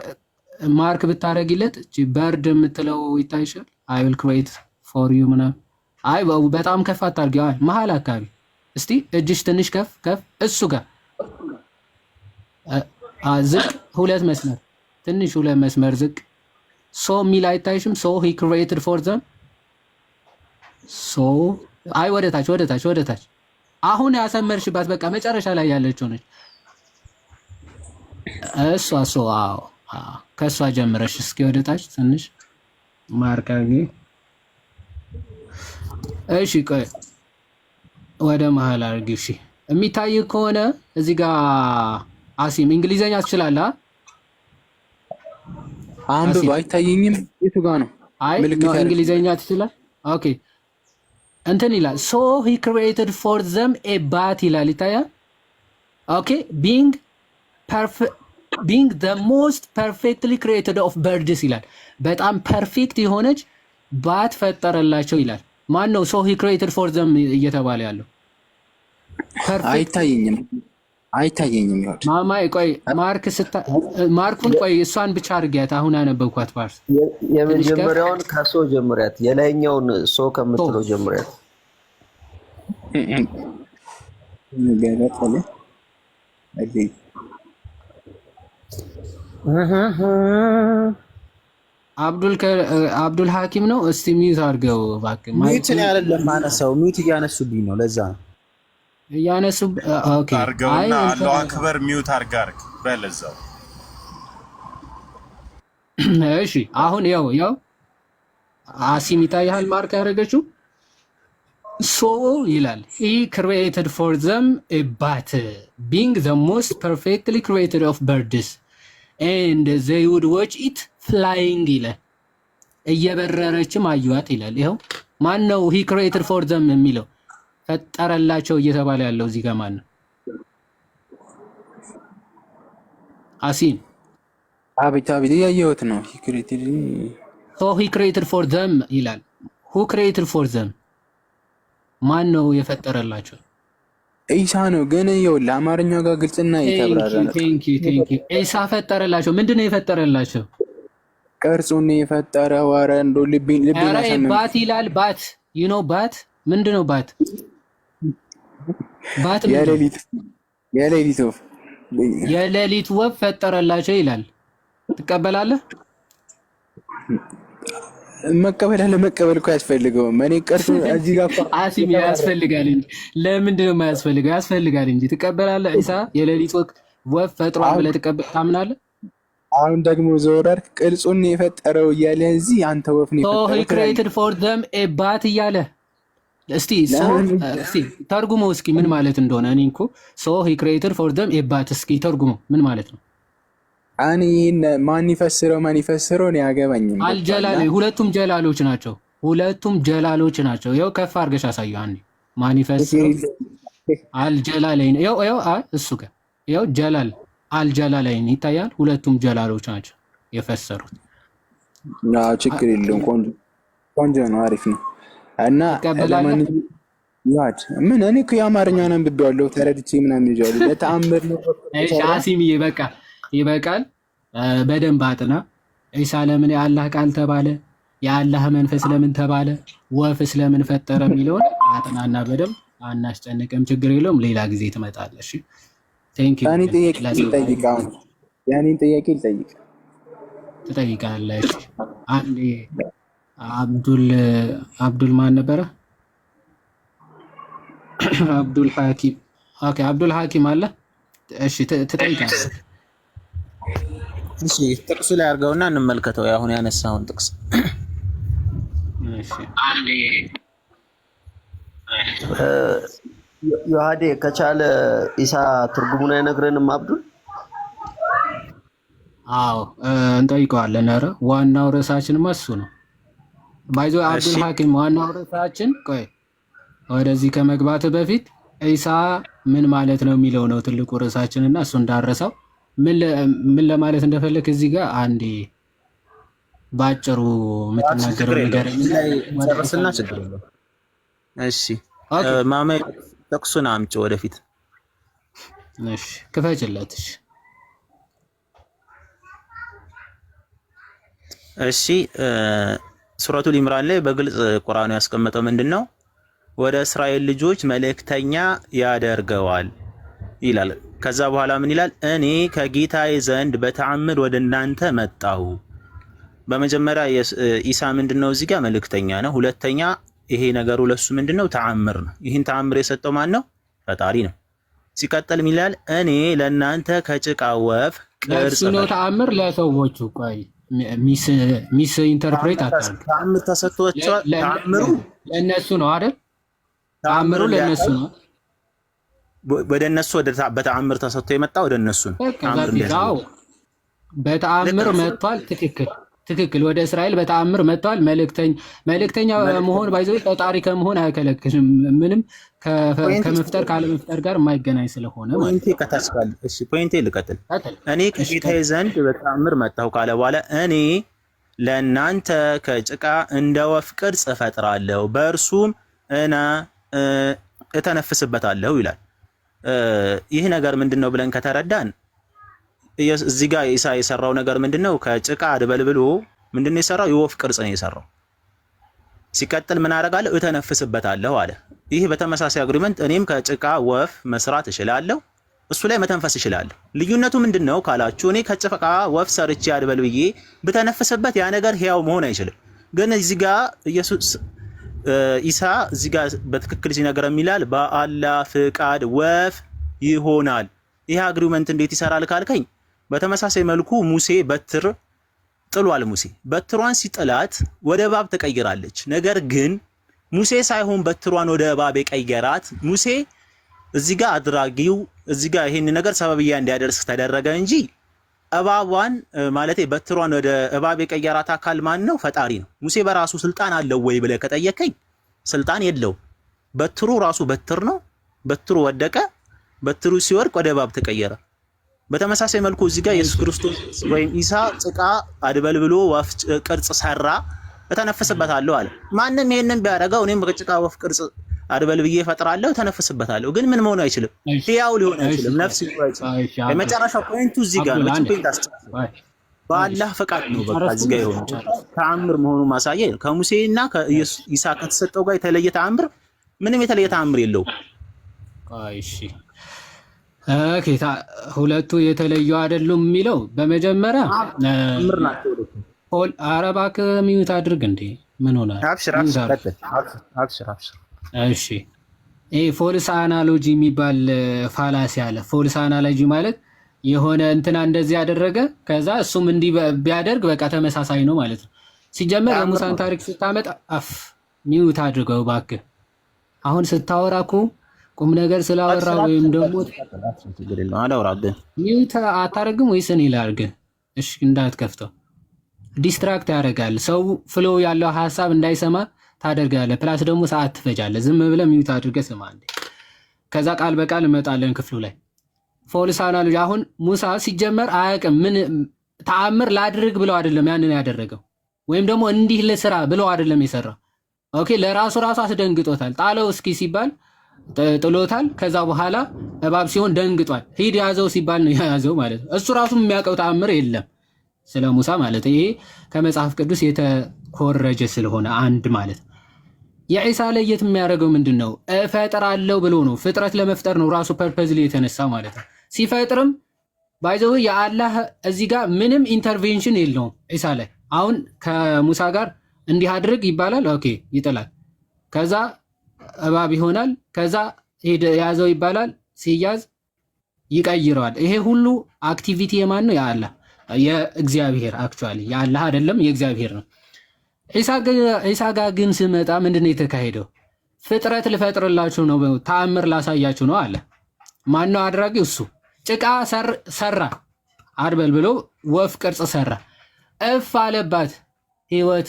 ማርክ ብታረጊለት በርድ የምትለው ይታይሻል። አይ ዊል ክሬት ፎር ዩ ምናምን። አይ በጣም ከፍ አታርጊው። አይ መሀል አካባቢ እስቲ እጅሽ ትንሽ ከፍ እሱ ጋር ዝቅ ሁለት መስመር ትንሽ ሁለት መስመር ዝቅ ሶ የሚል አይታይሽም? ሶ ሂ ክሬትድ ፎር ዘም ሶ አይ ወደ ታች አሁን ያሰመርሽባት በቃ መጨረሻ ላይ ያለችው ነች እሷ። ሶ ከእሷ ጀምረሽ እስኪ ወደ ታች ትንሽ ማርካጊ። እሺ ቆይ ወደ መሀል አድርጊ። እሺ የሚታይ ከሆነ እዚህ ጋር አሲም እንግሊዘኛ ትችላለህ? አንብብ። አይታየኝም። የቱ ጋር ነው? አይ እንግሊዘኛ ትችላለህ? ኦኬ እንትን ይላል ሶ ሂ ክሬትድ ፎር ዘም ኤ ባት ይላል። ይታያል? ኦኬ ቢንግ ዘ ሞስት ፐርፌክትሊ ክሬትድ ኦፍ በርድስ ይላል። በጣም ፐርፌክት የሆነች ባት ፈጠረላቸው ይላል። ማን ነው ሶ ሂ ክሬትድ ፎር ዘም እየተባለ ያለው? አይታየኝም። ይወድ ማማይ ቆይ ማርኩን ቆይ እሷን ብቻ አድርጊያት። አሁን ያነበብኳት ፓርት የመጀመሪያውን ከሶ ጀምሪያት፣ የላይኛውን ሶ ከምትለው ጀምሪያት። አብዱል ሐኪም ነው። እስቲ ሚዩት አድርገው እባክህ። ሚዩት ነው አይደለም ማነሳው፣ ሚዩት እያነሱብኝ ነው። ለዛ ነው እያነሱ። ኦኬ አርገውና አላሁ አክበር ሚዩት አርጋርክ በለዛው። እሺ አሁን ያው አሲም ይታያል። ማርክ ያደረገችው ሶ ይላል he created for them a bat being the most perfectly created of birds and they would watch it flying ይላል። እየበረረችም አዩዋት ይላል። ይኸው ማን ነው he created for them የሚለው? ፈጠረላቸው እየተባለ ያለው እዚህ ጋር ማን ነው? አሲም አቤት ያየሁት ነው። so he created for them ይላል። who created for them ማን ነው የፈጠረላቸው? ኢሳ ነው። ግን ይኸውልህ አማርኛው ጋር ግልጽና የተብራራ ነው። ቴንክ ዩ ኢሳ ፈጠረላቸው። ምንድነው የፈጠረላቸው? ቅርጹን የፈጠረው። ኧረ እንደው ልቤን ባት ይላል። ባት you know ባት ምንድነው? ባት የሌሊት ወፍ ፈጠረላቸው ይላል። ትቀበላለህ? መቀበል ለመቀበል እኮ ያስፈልገውም። እኔ ቅርጹ እዚህ ጋር አሲም ያስፈልጋል እንጂ ለምንድን ነው የማያስፈልገው? ያስፈልጋል እንጂ ትቀበላለህ? ኢሳ የሌሊት ወፍ ፈጥሯል ብለህ ታምናለህ? አሁን ደግሞ ዘወራርክ ቅርጹን የፈጠረው እያለ እዚህ አንተ ወፍ ነው so he የፈጠረው created for them a bat እያለ እስቲ ተርጉሞ እስኪ ምን ማለት እንደሆነ። እኔ እኮ so he created for them a bat እስኪ ተርጉሞ ምን ማለት ነው? እኔ ማን ይፈስረው ነው ያገባኝም። አልጀላል ሁለቱም ጀላሎች ናቸው። ሁለቱም ጀላሎች ናቸው። ይኸው ከፍ አድርገሽ አሳየው። አንዴ ማን ይፈስረው አልጀላላይን ይኸው እሱ ጋር ይኸው ጀላል አልጀላላይን ይታያል። ሁለቱም ጀላሎች ናቸው የፈሰሩት። ችግር የለውም። ቆንጆ ነው፣ አሪፍ ነው። እና ምን እኔ እኮ የአማርኛውን አንብቤዋለሁ ተረድቼ ምናምን ይዣለሁ። ለተአምር ነው። እሺ አሲምዬ በቃ ይበቃል። በደንብ አጥና። ኢሳ ለምን የአላህ ቃል ተባለ? የአላህ መንፈስ ለምን ተባለ? ወፍስ ለምን ፈጠረ የሚለውን አጥናና በደንብ አናስጨንቅም። ችግር የለውም። ሌላ ጊዜ ትመጣለሽ። ቴንክ ዩ። ያኔ ጥያቄ ልጠይቅ ትጠይቃለሽ። አንዴ አብዱል ማን ነበረ? አብዱል ሐኪም። ኦኬ አብዱል ሐኪም አለ። እሺ ትጠይቃለሽ። እሺ ጥቅሱ ላይ አድርገውና እንመልከተው። አሁን ያነሳውን ጥቅስ እሺ አንዴ ዮሐዴ ከቻለ ኢሳ ትርጉሙን አይነግረንም አብዱል? አዎ እንጠይቀዋለን። ኧረ ዋናው ርዕሳችንማ እሱ ነው። ባይዞ አብዱል ሐኪም ዋናው ርዕሳችን። ቆይ ወደዚህ ከመግባት በፊት ኢሳ ምን ማለት ነው የሚለው ነው ትልቁ ርዕሳችንና እሱ እንዳረሰው ምን ለማለት እንደፈለክ እዚህ ጋር አንዴ ባጭሩ የምትናገረው ነገር ጨርስና ችግር የለውም። እሺ ማማ ጥቅሱን አምጪ ወደፊት። እሺ ክፈችለት። እሺ ሱረቱል ኢምራን ላይ በግልጽ ቁርአኑ ያስቀመጠው ምንድነው? ወደ እስራኤል ልጆች መልእክተኛ ያደርገዋል ይላል። ከዛ በኋላ ምን ይላል? እኔ ከጌታዬ ዘንድ በተአምር ወደ እናንተ መጣሁ። በመጀመሪያ ኢሳ ምንድነው? እዚህ ጋር መልእክተኛ ነው። ሁለተኛ ይሄ ነገሩ ለሱ ምንድነው? ተአምር ነው። ይህን ተአምር የሰጠው ማን ነው? ፈጣሪ ነው። ሲቀጥል ምን ይላል? እኔ ለእናንተ ከጭቃ ወፍ ቅርጽ ነው። ተአምር ለሰዎቹ ቆይ ሚስ ኢንተርፕሬት አታርግ። ተአምር ተሰጥቷቸዋል። ተአምሩ ለነሱ ነው አይደል? ተአምሩ ለነሱ ነው። ወደ እነሱ በተአምር ተሰጥቶ የመጣ ወደ እነሱ ነው። በተአምር መጥቷል። ትክክል። ወደ እስራኤል በተአምር መጥቷል። መልእክተኛ መሆን ባይዘው ፈጣሪ ከመሆን አይከለክልም። ምንም ከመፍጠር ካለመፍጠር ጋር የማይገናኝ ስለሆነ ፖይንቴ ከታስካል። እሺ ፖይንቴ ልቀጥል። እኔ ከጌታዬ ዘንድ በተአምር መጣሁ ካለ በኋላ እኔ ለእናንተ ከጭቃ እንደ ወፍ ቅርጽ እፈጥራለሁ፣ በእርሱም እተነፍስበታለሁ ይላል። ይህ ነገር ምንድነው ብለን ከተረዳን እዚህ ጋር ኢሳ የሰራው ነገር ምንድነው? ከጭቃ አድበልብሎ ምንድነው የሰራው? የወፍ ቅርጽ ነው የሰራው። ሲቀጥል ምን አደርጋለሁ? እተነፍስበታለሁ አለ። ይህ በተመሳሳይ አግሪመንት እኔም ከጭቃ ወፍ መስራት እችላለሁ፣ እሱ ላይ መተንፈስ እችላለሁ። ልዩነቱ ምንድነው ካላችሁ እኔ ከጭቃ ወፍ ሰርቼ አድበልብዬ ብተነፍስበት ያ ነገር ህያው መሆን አይችልም። ግን እዚህ ጋር ኢሳ እዚህ ጋር በትክክል ሲነገር የሚላል በአላህ ፍቃድ ወፍ ይሆናል። ይህ አግሪመንት እንዴት ይሰራል ካልከኝ በተመሳሳይ መልኩ ሙሴ በትር ጥሏል። ሙሴ በትሯን ሲጥላት ወደ እባብ ተቀይራለች። ነገር ግን ሙሴ ሳይሆን በትሯን ወደ እባብ የቀየራት ሙሴ እዚህ ጋር አድራጊው እዚህ ጋር ይሄን ነገር ሰበብያ እንዲያደርስ ተደረገ እንጂ እባቧን ማለቴ በትሯን ወደ እባብ የቀየራት አካል ማን ነው? ፈጣሪ ነው። ሙሴ በራሱ ስልጣን አለው ወይ ብለህ ከጠየቀኝ ስልጣን የለውም። በትሩ ራሱ በትር ነው። በትሩ ወደቀ። በትሩ ሲወድቅ ወደ እባብ ተቀየረ። በተመሳሳይ መልኩ እዚህ ጋር ኢየሱስ ክርስቶስ ወይም ኢሳ ጭቃ አድበልብሎ ወፍ ቅርጽ ሰራ፣ እተነፍስበታለሁ አለ። ማንም ይሄንን ቢያደርገው እኔም በጭቃ ወፍ ቅርጽ አድበልብዬ እፈጥራለሁ፣ እተነፍስበታለሁ። ግን ምን መሆን አይችልም? ሕያው ሊሆን አይችልም። ነፍስ ሊሆን አይችልም። የመጨረሻው ፖይንቱ እዚህ ጋር ነው። ፖይንት በአላህ ፈቃድ ነው። በቃ እዚህ ጋር ይሆን ተአምር መሆኑን ማሳየ ከሙሴና ከኢሳ ከተሰጠው ጋር የተለየ ተአምር ምንም የተለየ ተአምር የለውም። እሺ ኦኬ፣ ሁለቱ የተለዩ አይደሉም የሚለው በመጀመሪያ ተአምር ናቸው። ፖል አረባክ ሚዩት አድርግ እንዴ! ምን ሆነ? አብሽር። እሺ ይሄ ፎልስ አናሎጂ የሚባል ፋላሲ አለ። ፎልስ አናሎጂ ማለት የሆነ እንትና እንደዚህ ያደረገ ከዛ እሱም እንዲህ ቢያደርግ በቃ ተመሳሳይ ነው ማለት ነው። ሲጀመር የሙሳን ታሪክ ስታመጣ ሚውት አድርገው እባክህ። አሁን ስታወራ እኮ ቁም ነገር ስላወራ ወይም ደግሞ ሚውት አታደርግም ወይስ እኔ ላድርግ? እሺ እንዳትከፍተው ዲስትራክት ያደርጋል። ሰው ፍሎ ያለው ሀሳብ እንዳይሰማ ታደርጋለህ። ፕላስ ደግሞ ሰዓት ትፈጃለህ። ዝም ብለህ ሚውት አድርገህ ስማ እንዴ። ከዛ ቃል በቃል እመጣለን ክፍሉ ላይ ፎልሳና ልጅ አሁን ሙሳ ሲጀመር አያውቅም። ምን ተአምር ላድርግ ብለው አይደለም ያንን ያደረገው፣ ወይም ደግሞ እንዲህ ለስራ ብለው አይደለም የሰራው። ኦኬ ለራሱ አስደንግጦታል። ጣለው እስኪ ሲባል ጥሎታል። ከዛ በኋላ እባብ ሲሆን ደንግጧል። ሂድ ያዘው ሲባል ነው ያዘው ማለት ነው። እሱ ራሱ የሚያውቀው ተአምር የለም ስለ ሙሳ ማለት ይሄ ከመጽሐፍ ቅዱስ የተኮረጀ ስለሆነ አንድ ማለት ነው። የዒሳ ለየት የሚያደርገው ምንድን ነው? እፈጥራለሁ ብሎ ነው። ፍጥረት ለመፍጠር ነው ራሱ ፐርፐዝሊ የተነሳ ማለት ነው። ሲፈጥርም ባይዘው የአላህ እዚህ ጋር ምንም ኢንተርቬንሽን የለውም ዒሳ ላይ። አሁን ከሙሳ ጋር እንዲህ አድርግ ይባላል። ኦኬ ይጥላል። ከዛ እባብ ይሆናል። ከዛ ሄደ ያዘው ይባላል። ሲያዝ ይቀይረዋል። ይሄ ሁሉ አክቲቪቲ የማን ነው? የአላህ የእግዚአብሔር አክቹአሊ የአላህ አይደለም የእግዚአብሔር ነው። ዒሳ ጋር ግን ስመጣ ምንድን ነው የተካሄደው? ፍጥረት ልፈጥርላችሁ ነው፣ ተአምር ላሳያችሁ ነው አለ። ማነው አድራጊው? እሱ ጭቃ ሰራ አድበል ብሎ ወፍ ቅርጽ ሰራ፣ እፍ አለባት፣ ህይወት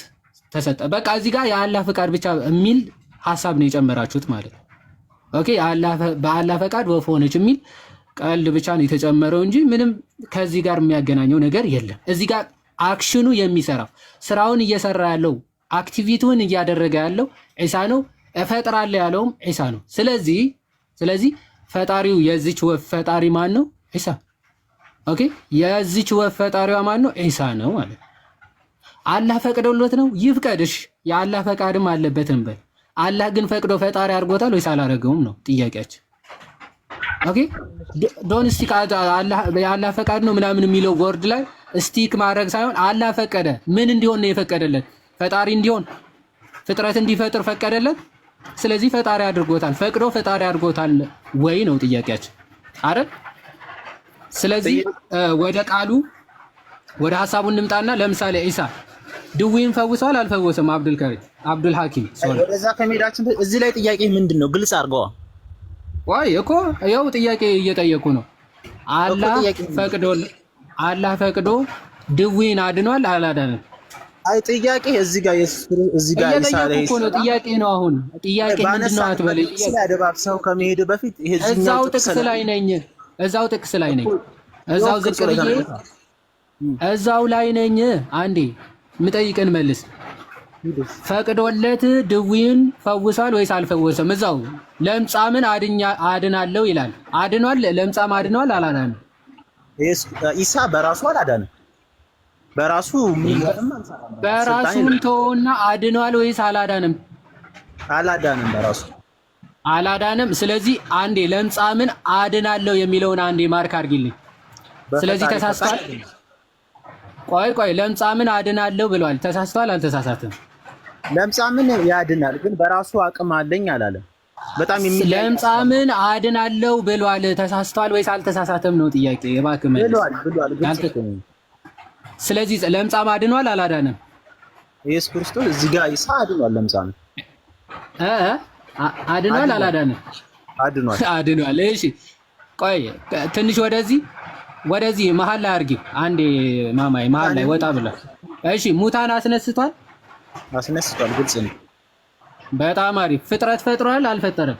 ተሰጠ። በቃ እዚህ ጋር የአላህ ፈቃድ ብቻ የሚል ሀሳብ ነው የጨመራችሁት ማለት ነው። ኦኬ በአላህ ፈቃድ ወፍ ሆነች የሚል ቀልድ ብቻ ነው የተጨመረው እንጂ ምንም ከዚህ ጋር የሚያገናኘው ነገር የለም። እዚህ ጋር አክሽኑ የሚሰራው ስራውን እየሰራ ያለው አክቲቪቲውን እያደረገ ያለው ዒሳ ነው። እፈጥራለሁ ያለውም ዒሳ ነው። ስለዚህ ፈጣሪው የዚች ወፍ ፈጣሪ ማን ነው? ዒሳ። ኦኬ የዚች ወፍ ፈጣሪዋ ማን ነው? ዒሳ ነው ማለት ነው። አላህ ፈቅዶለት ነው ይፍቀድሽ፣ የአላህ ፈቃድም አለበት እንበል። አላህ ግን ፈቅዶ ፈጣሪ አድርጎታል ወይስ አላደረገውም ነው ጥያቄያችን። ኦኬ ዶን ስቲክ የአላህ ፈቃድ ነው ምናምን የሚለው ወርድ ላይ ስቲክ ማድረግ ሳይሆን አላህ ፈቀደ። ምን እንዲሆን ነው የፈቀደለት? ፈጣሪ እንዲሆን ፍጥረት እንዲፈጥር ፈቀደለት። ስለዚህ ፈጣሪ አድርጎታል። ፈቅዶ ፈጣሪ አድርጎታል ወይ ነው ጥያቄያችን አይደል? ስለዚህ ወደ ቃሉ ወደ ሀሳቡ እንምጣና ለምሳሌ ዒሳ ድዊን ፈውሷል አልፈወሰም? አብዱል ሐኪም ወደዛ ከመሄዳችን እዚህ ላይ ጥያቄ ምንድን ነው? ግልጽ አድርገዋ። ወይ እኮ ያው ጥያቄ እየጠየቁ ነው። አላህ ፈቅዶ ድዊን አድኗል አላዳንም? አይ ጥያቄ እዚህ ጋር እኮ ነው ጥያቄ ነው። አሁን ጥያቄ ምንድነው አትበለኝ። ስለአደባብሰው ከመሄድ በፊት ይሄ እዛው ጥቅስ ላይ ነኝ። እዛው ዝቅ ብዬ እዛው ላይ ነኝ። አንዴ ምጠይቅን መልስ። ፈቅዶለት ድዊን ፈውሷል ወይስ አልፈወሰም? እዛው ለምጻምን አድናለሁ ይላል። አድኗል? ለምጻም አድኗል አላዳንም? ኢሳ በራሱ አላዳንም። በራሱን ተውና አድኗል ወይስ አላዳንም? አላዳንም። በራሱ አላዳንም። ስለዚህ አንዴ ለምጻምን አድናለሁ የሚለውን አንዴ ማርክ አድርጊልኝ። ስለዚህ ተሳስቷል። ቆይ ለምጻምን አድናለሁ ብሏል። ተሳስቷል አልተሳሳተም? ለምጻምን ያድናል፣ ግን በራሱ አቅም አለኝ አላለም። በጣም ለምጻምን አድናለሁ ብሏል። ተሳስቷል ወይስ አልተሳሳተም ነው ጥያቄ። እባክህ ብሏል። ስለዚህ ለምጻም አድኗል አላዳንም? ኢየሱስ ክርስቶስ እዚህ ጋር ኢሳ አድኗል። ለምጻም አድኗል አላዳንም? አድኗል። እሺ ቆይ ትንሽ ወደዚህ መሀል ላይ አድርጊው አንዴ ማማይ፣ መሀል ላይ ወጣ ብላ። እሺ ሙታን አስነስቷል? ግልጽ ነው። በጣም አሪፍ። ፍጥረት ፈጥሯል አልፈጠረም?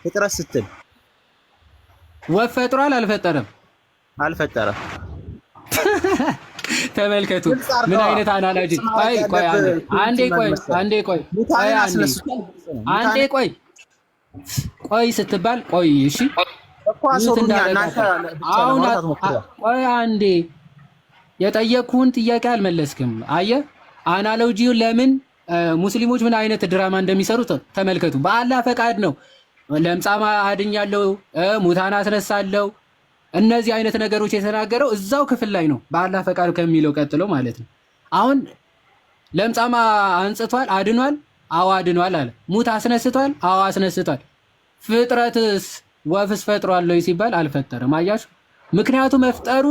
ፍጥረት ስትል ወፍ ፈጥሯል አልፈጠረም? አልፈጠረም። ተመልከቱ ምን አይነት አናሎጂ። አንዴ ቆይ ስትባል ቆይ እሺ ቆይ አንዴ የጠየቅኩህን ጥያቄ አልመለስክም። አየህ አናሎጂው ለምን ሙስሊሞች ምን አይነት ድራማ እንደሚሰሩ ተመልከቱ። በአላህ ፈቃድ ነው ለምጻም አድኛለሁ፣ ሙታን አስነሳለሁ፣ እነዚህ አይነት ነገሮች የተናገረው እዛው ክፍል ላይ ነው። በአላህ ፈቃድ ከሚለው ቀጥሎ ማለት ነው። አሁን ለምጻም አንጽቷል አድኗል? አዎ አድኗል አለ። ሙት አስነስቷል? አዎ አስነስቷል። ፍጥረትስ ወፍስ ፈጥሯል ወይ ሲባል አልፈጠረም። አያችሁ? ምክንያቱም መፍጠሩ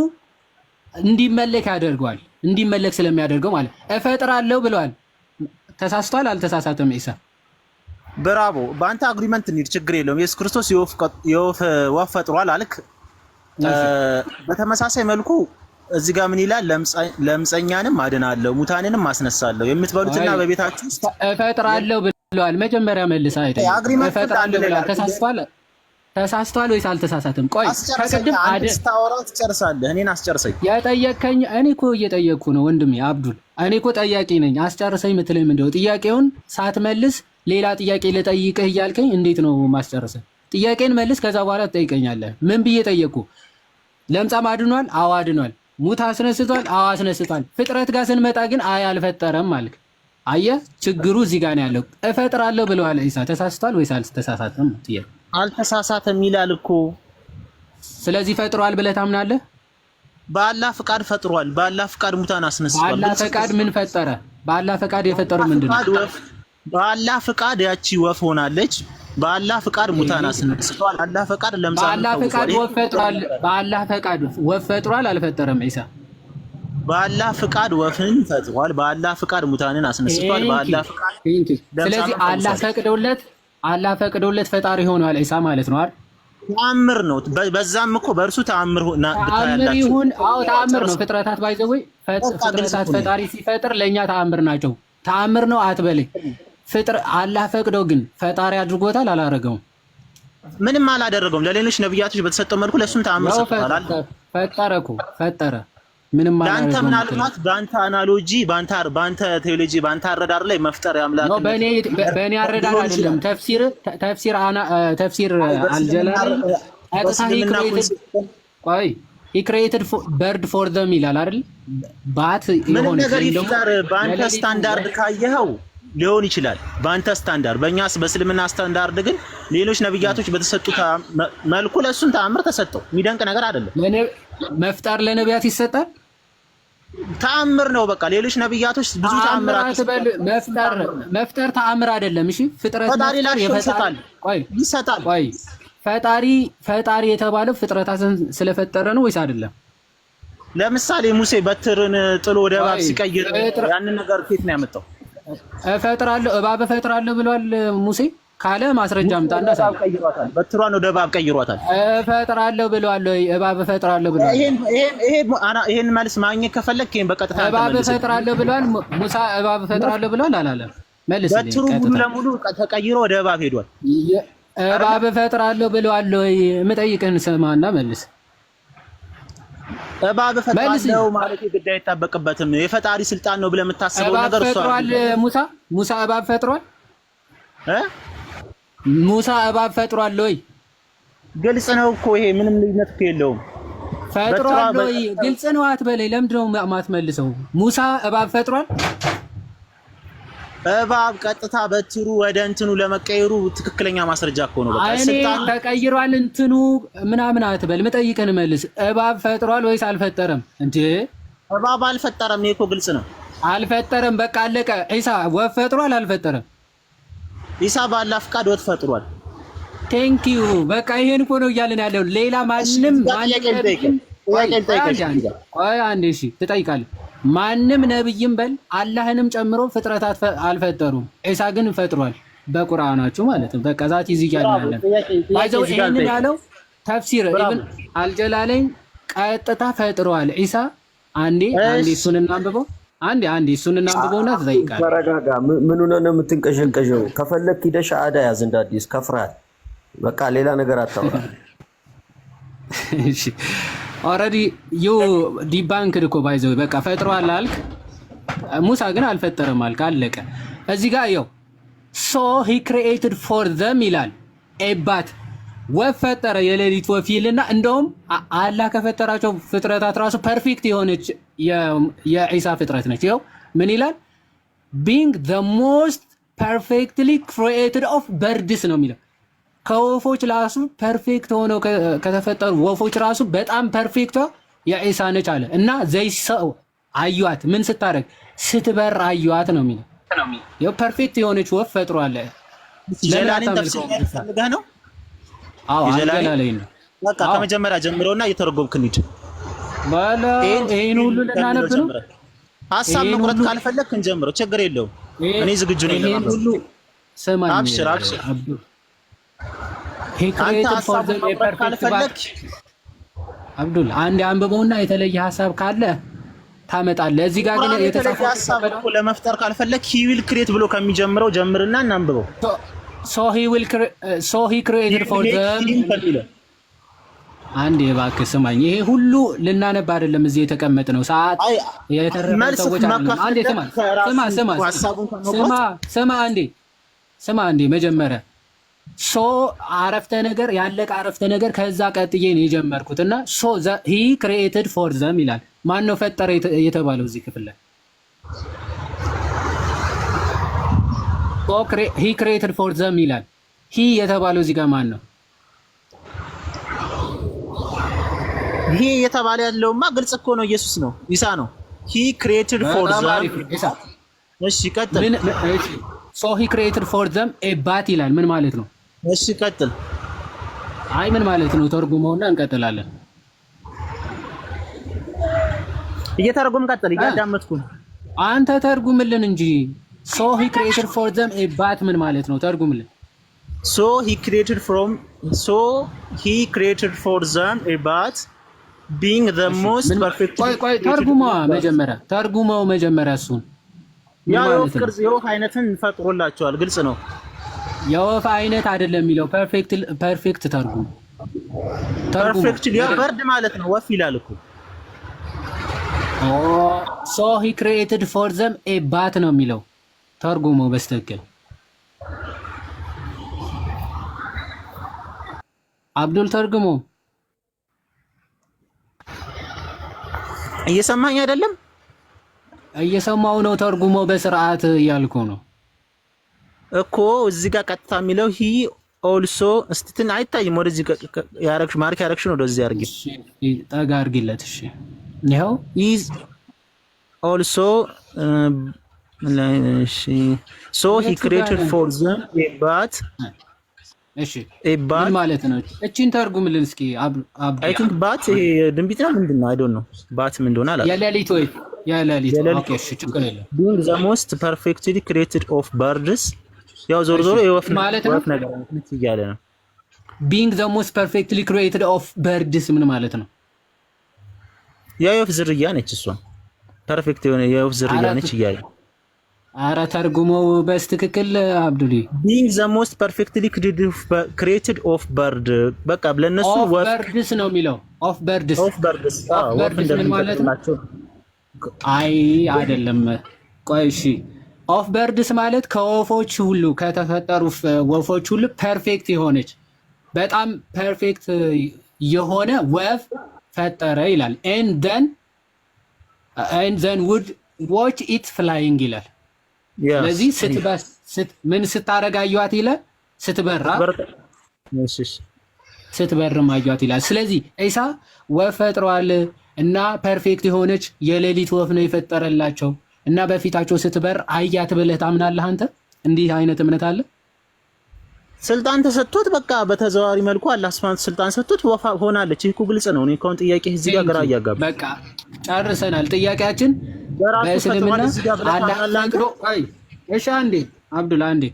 እንዲመለክ ያደርገዋል። እንዲመለክ ስለሚያደርገው ማለት እፈጥራለሁ ብለዋል። ተሳስቷል? አልተሳሳተም? ኢሳ ብራቮ። በአንተ አግሪመንት እንሂድ፣ ችግር የለውም። ኢየሱስ ክርስቶስ የወፍ ፈጥሯል አልክ። በተመሳሳይ መልኩ እዚህ ጋር ምን ይላል? ለምጸኛንም አድናለሁ ሙታንንም አስነሳለሁ የምትበሉትና በቤታችሁ እፈጥራለሁ ብለዋል። መጀመሪያ መልስ አይደል? እፈጥራለሁ ብለዋል። ተሳስቷል ወይስ አልተሳሳተም? ቆይ ከቅድም ስታወራ ትጨርሳለህ። እኔን አስጨርሰኝ። የጠየቀኝ እኔ እኮ እየጠየቅኩ ነው ወንድሜ አብዱል። እኔ እኮ ጠያቂ ነኝ። አስጨርሰኝ የምትለኝ ምንድነው? ጥያቄውን ሳትመልስ ሌላ ጥያቄ ልጠይቅህ እያልከኝ እንዴት ነው ማስጨርሰህ? ጥያቄን መልስ፣ ከዛ በኋላ ትጠይቀኛለህ። ምን ብዬ ጠየቅኩ? ለምጻም አድኗል? አዎ አድኗል። ሙት አስነስቷል? አዎ አስነስቷል። ፍጥረት ጋር ስንመጣ ግን አይ አልፈጠረም አልክ። አየህ ችግሩ እዚህ ጋር ነው ያለው። እፈጥራለሁ ብለዋል ኢሳ። ተሳስቷል ወይስ አልተሳሳተም? ጥያቄ አልተሳሳተም ይላል እኮ። ስለዚህ ፈጥሯል ብለህ ታምናለህ? በአላህ ፍቃድ ፈጥሯል። በአላህ ፍቃድ ሙታን አስነስቷል። በአላህ ፍቃድ ምን ፈጠረ? በአላህ ፍቃድ የፈጠረው ምንድነው? በአላህ ፍቃድ ያቺ ወፍ ሆናለች። በአላህ ፍቃድ ሙታን አስነስቷል። በአላህ ፍቃድ ለምሳሌ በአላህ ፍቃድ ወፍ ፈጥሯል። በአላህ ፍቃድ ወፍ ፈጥሯል አልፈጠረም? ኢሳ በአላህ ፍቃድ ወፍን ፈጥሯል። በአላህ ፍቃድ ሙታንን አስነስቷል። በአላህ ፍቃድ ስለዚህ አላህ ፈቅዶለት ፈጣሪ ሆኗል ኢሳ ማለት ነው አይደል? ተአምር ነው። በዛም እኮ በእርሱ ተአምር ይሁን። አዎ ተአምር ነው። ፍጥረታት ባይዘው ፍጥረታት ፈጣሪ ሲፈጥር ለኛ ተአምር ናቸው። ተአምር ነው አትበለኝ። አላህ ፈቅዶ ግን ፈጣሪ አድርጎታል? አላደረገውም? ምንም አላደረገውም። ለሌሎች ነብያቶች በተሰጠው መልኩ ለሱም ተአምር ሰጥቷል። ፈጠረ ምንም አንተ ምናልባት በአንተ አናሎጂ በአንተ ቴዎሎጂ በአንተ አረዳር ላይ መፍጠር ያምላክ ነው። በእኔ አረዳር አይደለም። ተፍሲር አልጀላሊ he created bird for them ይላል አይደል? ባት ምን ነገር ይፍጠር በአንተ ስታንዳርድ ካየኸው ሊሆን ይችላል። በአንተ ስታንዳርድ፣ በእኛስ በእስልምና ስታንዳርድ ግን ሌሎች ነብያቶች በተሰጡት መልኩ ለሱም ተአምር ተሰጠው። የሚደንቅ ነገር አይደለም። መፍጠር ለነቢያት ይሰጣል? ተአምር ነው። በቃ ሌሎች ነብያቶች ብዙ ተአምራት መፍጠር ተአምር አይደለም። እሺ ፍጥረት ይሰጣል። ቆይ ፈጣሪ የተባለው ፍጥረታትን ስለፈጠረ ነው ወይስ አይደለም? ለምሳሌ ሙሴ በትርን ጥሎ ወደ እባብ ሲቀይር ያንን ነገር ከየት ነው ያመጣው? እባብ እፈጥራለሁ ብሏል ሙሴ ካለ ማስረጃ አምጣና ቀይሯታል። በትሯን ወደ እባብ ቀይሯታል። እፈጥራለሁ ብሏል ወይ? እባብ እፈጥራለሁ ብሏል። ይሄን መልስ ማግኘት ከፈለክ ይሄን በቀጥታ እባብ እፈጥራለሁ ብሏል ሙሳ? እባብ እፈጥራለሁ ብሏል አላለም? መልስ። በትሩ ሙሉ ለሙሉ ተቀይሮ ወደ እባብ ሄዷል። እባብ እፈጥራለሁ ብሏል ወይ? የምጠይቅህን ስማና መልስ። እባብ እፈጥራለሁ ማለት ግድ አይጠበቅበትም። የፈጣሪ ስልጣን ነው ብለህ የምታስበው ነገር እሱ ፈጥሯል። ሙሳ እባብ ፈጥሯል? ሙሳ እባብ ፈጥሯል ወይ? ግልጽ ነው እኮ ይሄ ምንም ልዩነት እኮ የለውም። ፈጥሯል ወይ? ግልጽ ነው አትበለኝ። ለምንድን ነው የማትመልሰው? ሙሳ እባብ ፈጥሯል? እባብ ቀጥታ በትሩ ወደ እንትኑ ለመቀየሩ ትክክለኛ ማስረጃ እኮ ነው። በቃ ስልጣን ተቀይሯል እንትኑ ምናምን አትበል። የምጠይቅህን መልስ። እባብ ፈጥሯል ወይስ አልፈጠረም? እንዴ እባብ አልፈጠረም። ይሄ እኮ ግልጽ ነው። አልፈጠረም። በቃ አለቀ። ኢሳ ወፍ ፈጥሯል አልፈጠረም? ኢሳ በአላህ ፍቃድ ወፍ ፈጥሯል። ቴንክ ዩ። በቃ ይሄን እኮ ነው እያልን ያለው። ሌላ ማንም አንዴ እሺ ትጠይቃለህ። ማንም ነብይም በል አላህንም ጨምሮ ፍጥረታት አልፈጠሩም። ኢሳ ግን ፈጥሯል በቁርአናችሁ ማለት ነው። በቃ ዛት ይዚህ ያለን ባይዘው ይሄንን ያለው ተፍሲር ኢብን አልጀላለኝ ቀጥታ ፈጥሯል ኢሳ። አንዴ እሱን እናንብበው። አንዴ እሱን እናንብበውና ትጠይቃለህ። ተረጋጋ። ምን ሆነ ነው የምትንቀሸቀሸው? ከፈለክ ሂደህ አዳ ያዝ እንደ አዲስ ከፍራል። በቃ ሌላ ነገር አታውራ። እሺ ኦልሬዲ ዩ ዲባንክድ እኮ ባይዘው በቃ ፈጥሯል አልክ። ሙሳ ግን አልፈጠረም አልክ። አለቀ። እዚህ ጋር ያው ሶ ሂ ክሪኤትድ ፎር ዘም ይላል። ኤባት ወፍ ፈጠረ፣ የሌሊት ወፍ ይልና እንደውም አላህ ከፈጠራቸው ፍጥረታት ራሱ ፐርፌክት የሆነች የኢሳ ፍጥረት ነች። ይኸው ምን ይላል? ቢንግ ዘ ሞስት ፐርፌክትሊ ክሪኤትድ ኦፍ በርድስ ነው የሚለው። ከወፎች ራሱ ፐርፌክት ሆነው ከተፈጠሩ ወፎች ራሱ በጣም ፐርፌክቷ የኢሳ ነች አለ እና ዘይሰው አዩዋት። ምን ስታደርግ? ስትበር አዩዋት ነው የሚለው። ይኸው ፐርፌክት የሆነች ወፍ ፈጥሯል። ጀላሊን ተፍሲር ፈልገህ ነው? አዎ የዘላለም አገላለኝ ነው። በቃ ከመጀመሪያ ጀምሮና እየተረጎምክ እንሂድ። ይሄን ሁሉ ልናነብ ነው። ሀሳብ መቁረጥ ካልፈለክ እንጀምረው፣ ችግር የለውም። እኔ ዝግጁ ነኝ ለማለት ሁሉ። ስማኝ አብሽር አንተ ሀሳብ መቁረጥ ካልፈለክ አብዱል አንድ አንብበውና የተለየ ሀሳብ ካለ ታመጣለህ። እዚህ ጋር ግን የተጻፈው ሀሳብ እኮ ለመፍጠር ካልፈለክ he will create ብሎ ከሚጀምረው ጀምርና እናንብበው። so he created for them አንዴ እባክህ ስማኝ። ይሄ ሁሉ ልናነብ አይደለም እዚህ የተቀመጥነው ሰዓት የተረፈ ሰዎች አይደለም። አንዴ ስማ አንዴ መጀመሪያ አረፍተ ነገር ያለቀ አረፍተ ነገር ከዛ ቀጥዬ ነው የጀመርኩት እና he created for them ይላል። ማን ነው ፈጠረ የተባለው እዚህ ክፍል ላይ? he created for them ይላል። he የተባለው እዚህ ጋር ማን ነው? ይሄ የተባለ ያለውማ ግልጽ እኮ ነው፣ ኢየሱስ ነው፣ ኢሳ ነው። he created for them። እሺ ቀጥል። he created for them a bat ይላል። ምን ማለት ነው? እሺ ቀጥል። አይ ምን ማለት ነው? ተርጉመውና እንቀጥላለን። እየተረጎም ቀጥል፣ እያዳመጥኩ ነው። አንተ ተርጉምልን እንጂ he created for them a bat ምን ማለት ነው? ተርጉምልን። he created for them a bat being the most perfect። ቆይ ተርጉመው መጀመሪያ እሱን የወፍ ቅርጽ የወፍ አይነትን ፈጥሮላቸዋል። ግልጽ ነው። የወፍ አይነት አይደለም የሚለው ፐርፌክት ተርጉም። ፐርፌክት በርድ ማለት ነው፣ ወፍ ይላል እኮ። he created for them a bat ነው የሚለው። ተርጉመው በስተክል አብዱል ተርጉሞ። እየሰማኝ አይደለም? እየሰማው ነው። ተርጉሞ በስርዓት እያልኩ ነው እኮ። እዚህ ጋር ቀጥታ የሚለው ሂ ኦልሶ እስቲትን አይታይም። ወደዚህ ማርክ ያረክሽን ወደዚህ አርጊ፣ ጠጋ አርጊለት። እሺ ይሄው ኢዝ ኦልሶ he created for them a bat። እሺ ምን ማለት ነው? እቺን ተርጉምልን እስኪ I think bat ይሄ ድንቢጥ ነው ምንድን ነው? I don't know bat ምን እንደሆነ አላውቅም። የሌሊት ኦኬ እሺ ችግር የለም። being the most perfectly created of birds ያው ዞር የወፍ ነገር እያለ ነው። being the most perfectly created of birds ምን ማለት ነው? የወፍ ዝርያ ነች እሷ። ፐርፌክት የሆነ የወፍ ዝርያ ነች እያለ። ኧረ ተርጉመው በስትክክል አብዱሊ። being the most perfectly created of bird በቃ ለነሱ ወፍ birds ነው የሚለው። of birds ምን ማለት ነው? አይ አይደለም። ቆይ እሺ ኦፍ በርድስ ማለት ከወፎች ሁሉ ከተፈጠሩ ወፎች ሁሉ ፐርፌክት የሆነች በጣም ፐርፌክት የሆነ ወፍ ፈጠረ ይላል። and then would watch it flying ይላል። ስለዚህ ምን ስታረጋዩት ይላል? ስትበርም አዩት ይላል። ስለዚህ ኢሳ ወፍ ፈጥሯል እና ፐርፌክት የሆነች የሌሊት ወፍ ነው የፈጠረላቸው እና በፊታቸው ስትበር አያት ብለህ ታምናለህ አንተ? እንዲህ አይነት እምነት አለ? ስልጣን ተሰጥቶት በቃ በተዘዋዋሪ መልኩ አላህ ሱብሃነሁ ስልጣን ሰጥቶት ወፍ ሆናለች። ይሄ እኮ ግልጽ ነው። እኔ ከሆነ ጥያቄ እዚህ ጋር ግራ እያጋባ በቃ ጨርሰናል። ጥያቄያችን በእስልምና አላህ ፈቅዶ እሺ አንዴ አብዱል አንዴ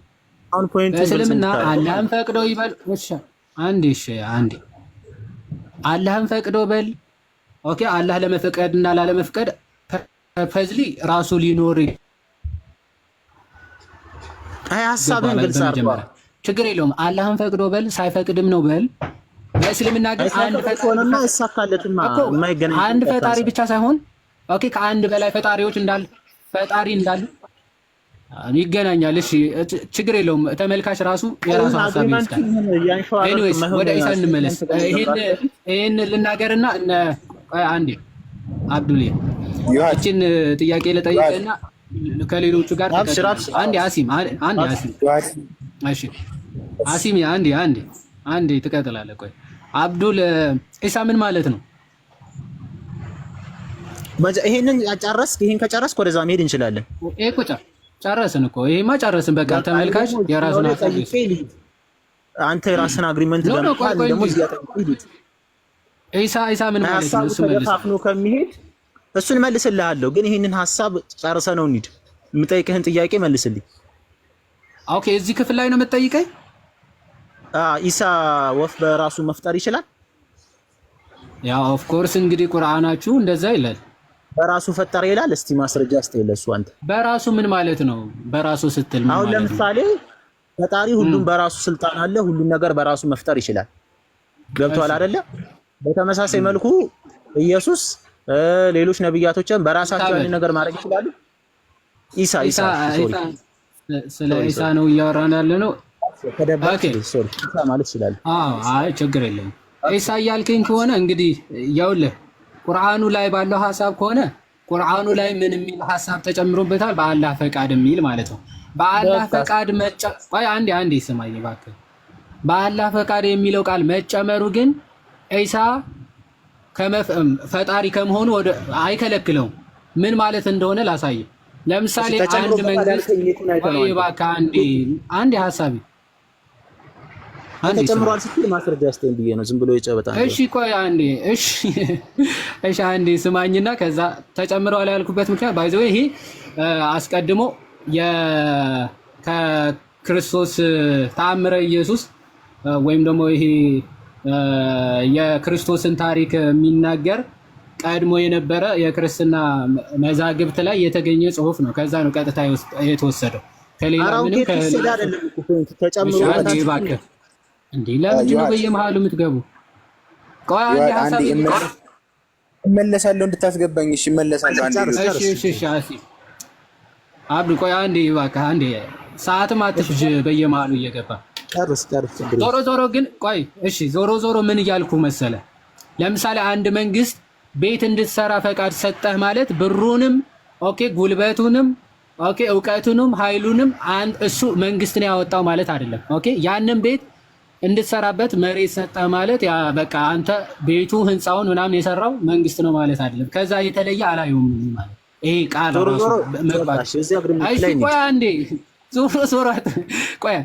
አሁን ፖይንት በእስልምና አላህን ፈቅዶ ይበል። እሺ አንዴ አላህን ፈቅዶ በል። ኦኬ አላህ ለመፍቀድ እና ላለመፍቀድ ፐርፐዝሊ ራሱ ሊኖር ሀሳብን ግልጽ አድርጓል። ችግር የለውም። አላህን ፈቅዶ በል ሳይፈቅድም ነው በል። በእስልምና ግን አንድ ፈጣሪ ብቻ ሳይሆን ኦኬ ከአንድ በላይ ፈጣሪዎች ፈጣሪ እንዳሉ ይገናኛል። እሺ ችግር የለውም። ተመልካች ራሱ የራሱ ሀሳብ ይወስዳል። ኤኒዌይስ ወደ ኢሳ እንመለስ። ይሄን ልናገርና አንዴ አብዱል እቺን ጥያቄ ልጠይቅና ከሌሎቹ ጋር አንዴ አሲም እሺ አሲም አንዴ ትቀጥላለህ። ቆይ አብዱል ኢሳ ምን ማለት ነው? ይሄንን ጨረስክ? ይሄን ከጨረስክ ወደዛ መሄድ እንችላለን። ጨረስን እኮ ይሄማ ጨረስን። በቃ ተመልካች የራሱን ሀሳብ አንተ የራስን አግሪመንት ገምታል ደግሞ ኢሳ ምን ማለት ነው? እሱ መልሰው ከሚሄድ እሱን መልስልሃለሁ። ግን ይሄንን ሐሳብ ጨርሰ ነው እንሂድ። የምጠይቅህን ጥያቄ መልስልኝ። ኦኬ፣ እዚህ ክፍል ላይ ነው የምትጠይቀኝ? ኢሳ ወፍ በራሱ መፍጠር ይችላል? ያ ኦፍ ኮርስ እንግዲህ ቁርአናችሁ እንደዛ ይላል። በራሱ ፈጠረ ይላል። እስቲ ማስረጃ አስተይለሱ አንተ። በራሱ ምን ማለት ነው? በራሱ ስትል ምን ማለት ነው? አሁን ለምሳሌ ፈጣሪ ሁሉም በራሱ ስልጣን አለ፣ ሁሉም ነገር በራሱ መፍጠር ይችላል። ገብቷል አይደለ? በተመሳሳይ መልኩ ኢየሱስ ሌሎች ነብያቶችን በራሳቸው ያን ነገር ማድረግ ይችላሉ። ኢሳ ስለ ኢሳ ነው እያወራን ያለ ነው። ኦኬ ሶሪ ኢሳ ማለት ይችላል። አይ ችግር የለም። ኢሳ ያልከኝ ከሆነ እንግዲህ ያውልህ ቁርአኑ ላይ ባለው ሐሳብ ከሆነ ቁርአኑ ላይ ምን የሚል ሐሳብ ተጨምሮበታል? በአላህ ፈቃድ የሚል ማለት ነው። በአላህ ፈቃድ ወይ አንዴ ስማኝ እባክህ። በአላህ ፈቃድ የሚለው ቃል መጨመሩ ግን ኢሳ ፈጣሪ ከመሆኑ አይከለክለውም። ምን ማለት እንደሆነ ላሳይ። ለምሳሌ አንድ መንግስት ወይ እባክህ አንዴ ሐሳቢ ተጨምሯል ስትል ማስረጃ አስተን ብዬ ነው። ዝም ብሎ ይጨበጣ። እሺ ቆይ እሺ አንዴ ስማኝና ከዛ ተጨምሯል ያልኩበት ምክንያት ባይዘው ይሄ አስቀድሞ ከክርስቶስ ተአምረ ኢየሱስ ወይም ደግሞ ይሄ የክርስቶስን ታሪክ የሚናገር ቀድሞ የነበረ የክርስትና መዛግብት ላይ የተገኘ ጽሑፍ ነው። ከዛ ነው ቀጥታ የተወሰደው። ከሌላ ምንም ተጨምሮ እንዴ ለምንድን ነው በየመሃሉ የምትገቡ? ቆይ አንዴ ሐሳብ እመለሳለሁ እንድታስገባኝ። እሺ እመለሳለሁ። እሺ አብዱ ቆይ አንዴ ሰዓትም አትፍጅ በየመሃሉ እየገባ ጨርስ። ዞሮ ግን ቆይ እሺ ዞሮ ምን እያልኩ መሰለ? ለምሳሌ አንድ መንግስት ቤት እንድትሰራ ፈቃድ ሰጠህ ማለት ብሩንም ኦኬ ጉልበቱንም ኦኬ እውቀቱንም ኃይሉንም እሱ መንግስት ነው ያወጣው ማለት አይደለም። ኦኬ ያንን ቤት እንድትሰራበት መሬት ሰጠህ ማለት ያ በቃ አንተ ቤቱ ህንፃውን ምናምን የሰራው መንግስት ነው ማለት አይደለም። ከዛ የተለየ አላየውም ማለት ይሄ ቃል ራሱ መግባት። ቆይ አንዴ ዞሮ ቆይ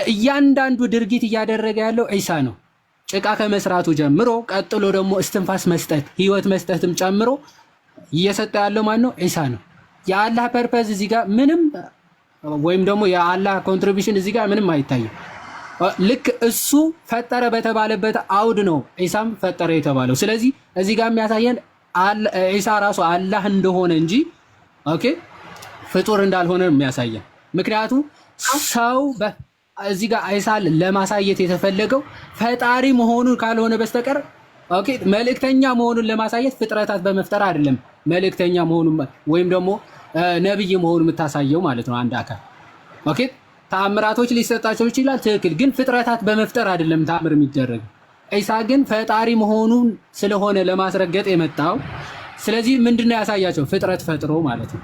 እያንዳንዱ ድርጊት እያደረገ ያለው ኢሳ ነው። ጭቃ ከመስራቱ ጀምሮ ቀጥሎ ደግሞ እስትንፋስ መስጠት ህይወት መስጠትም ጨምሮ እየሰጠ ያለው ማን ነው? ኢሳ ነው። የአላህ ፐርፐዝ እዚህ ጋር ምንም ወይም ደግሞ የአላህ ኮንትሪቢዩሽን እዚህ ጋር ምንም አይታይም። ልክ እሱ ፈጠረ በተባለበት አውድ ነው ኢሳም ፈጠረ የተባለው። ስለዚህ እዚህ ጋር የሚያሳየን ኢሳ ራሱ አላህ እንደሆነ እንጂ ኦኬ ፍጡር እንዳልሆነ የሚያሳየን። ምክንያቱም ሰው እዚህ ጋር ኢሳን ለማሳየት የተፈለገው ፈጣሪ መሆኑን ካልሆነ በስተቀር ኦኬ መልእክተኛ መሆኑን ለማሳየት ፍጥረታት በመፍጠር አይደለም። መልእክተኛ መሆኑን ወይም ደግሞ ነብይ መሆኑን የምታሳየው ማለት ነው አንድ አካል ኦኬ። ተአምራቶች ሊሰጣቸው ይችላል ትክክል፣ ግን ፍጥረታት በመፍጠር አይደለም ተአምር የሚደረግ። ኢሳ ግን ፈጣሪ መሆኑን ስለሆነ ለማስረገጥ የመጣው። ስለዚህ ምንድነው ያሳያቸው? ፍጥረት ፈጥሮ ማለት ነው።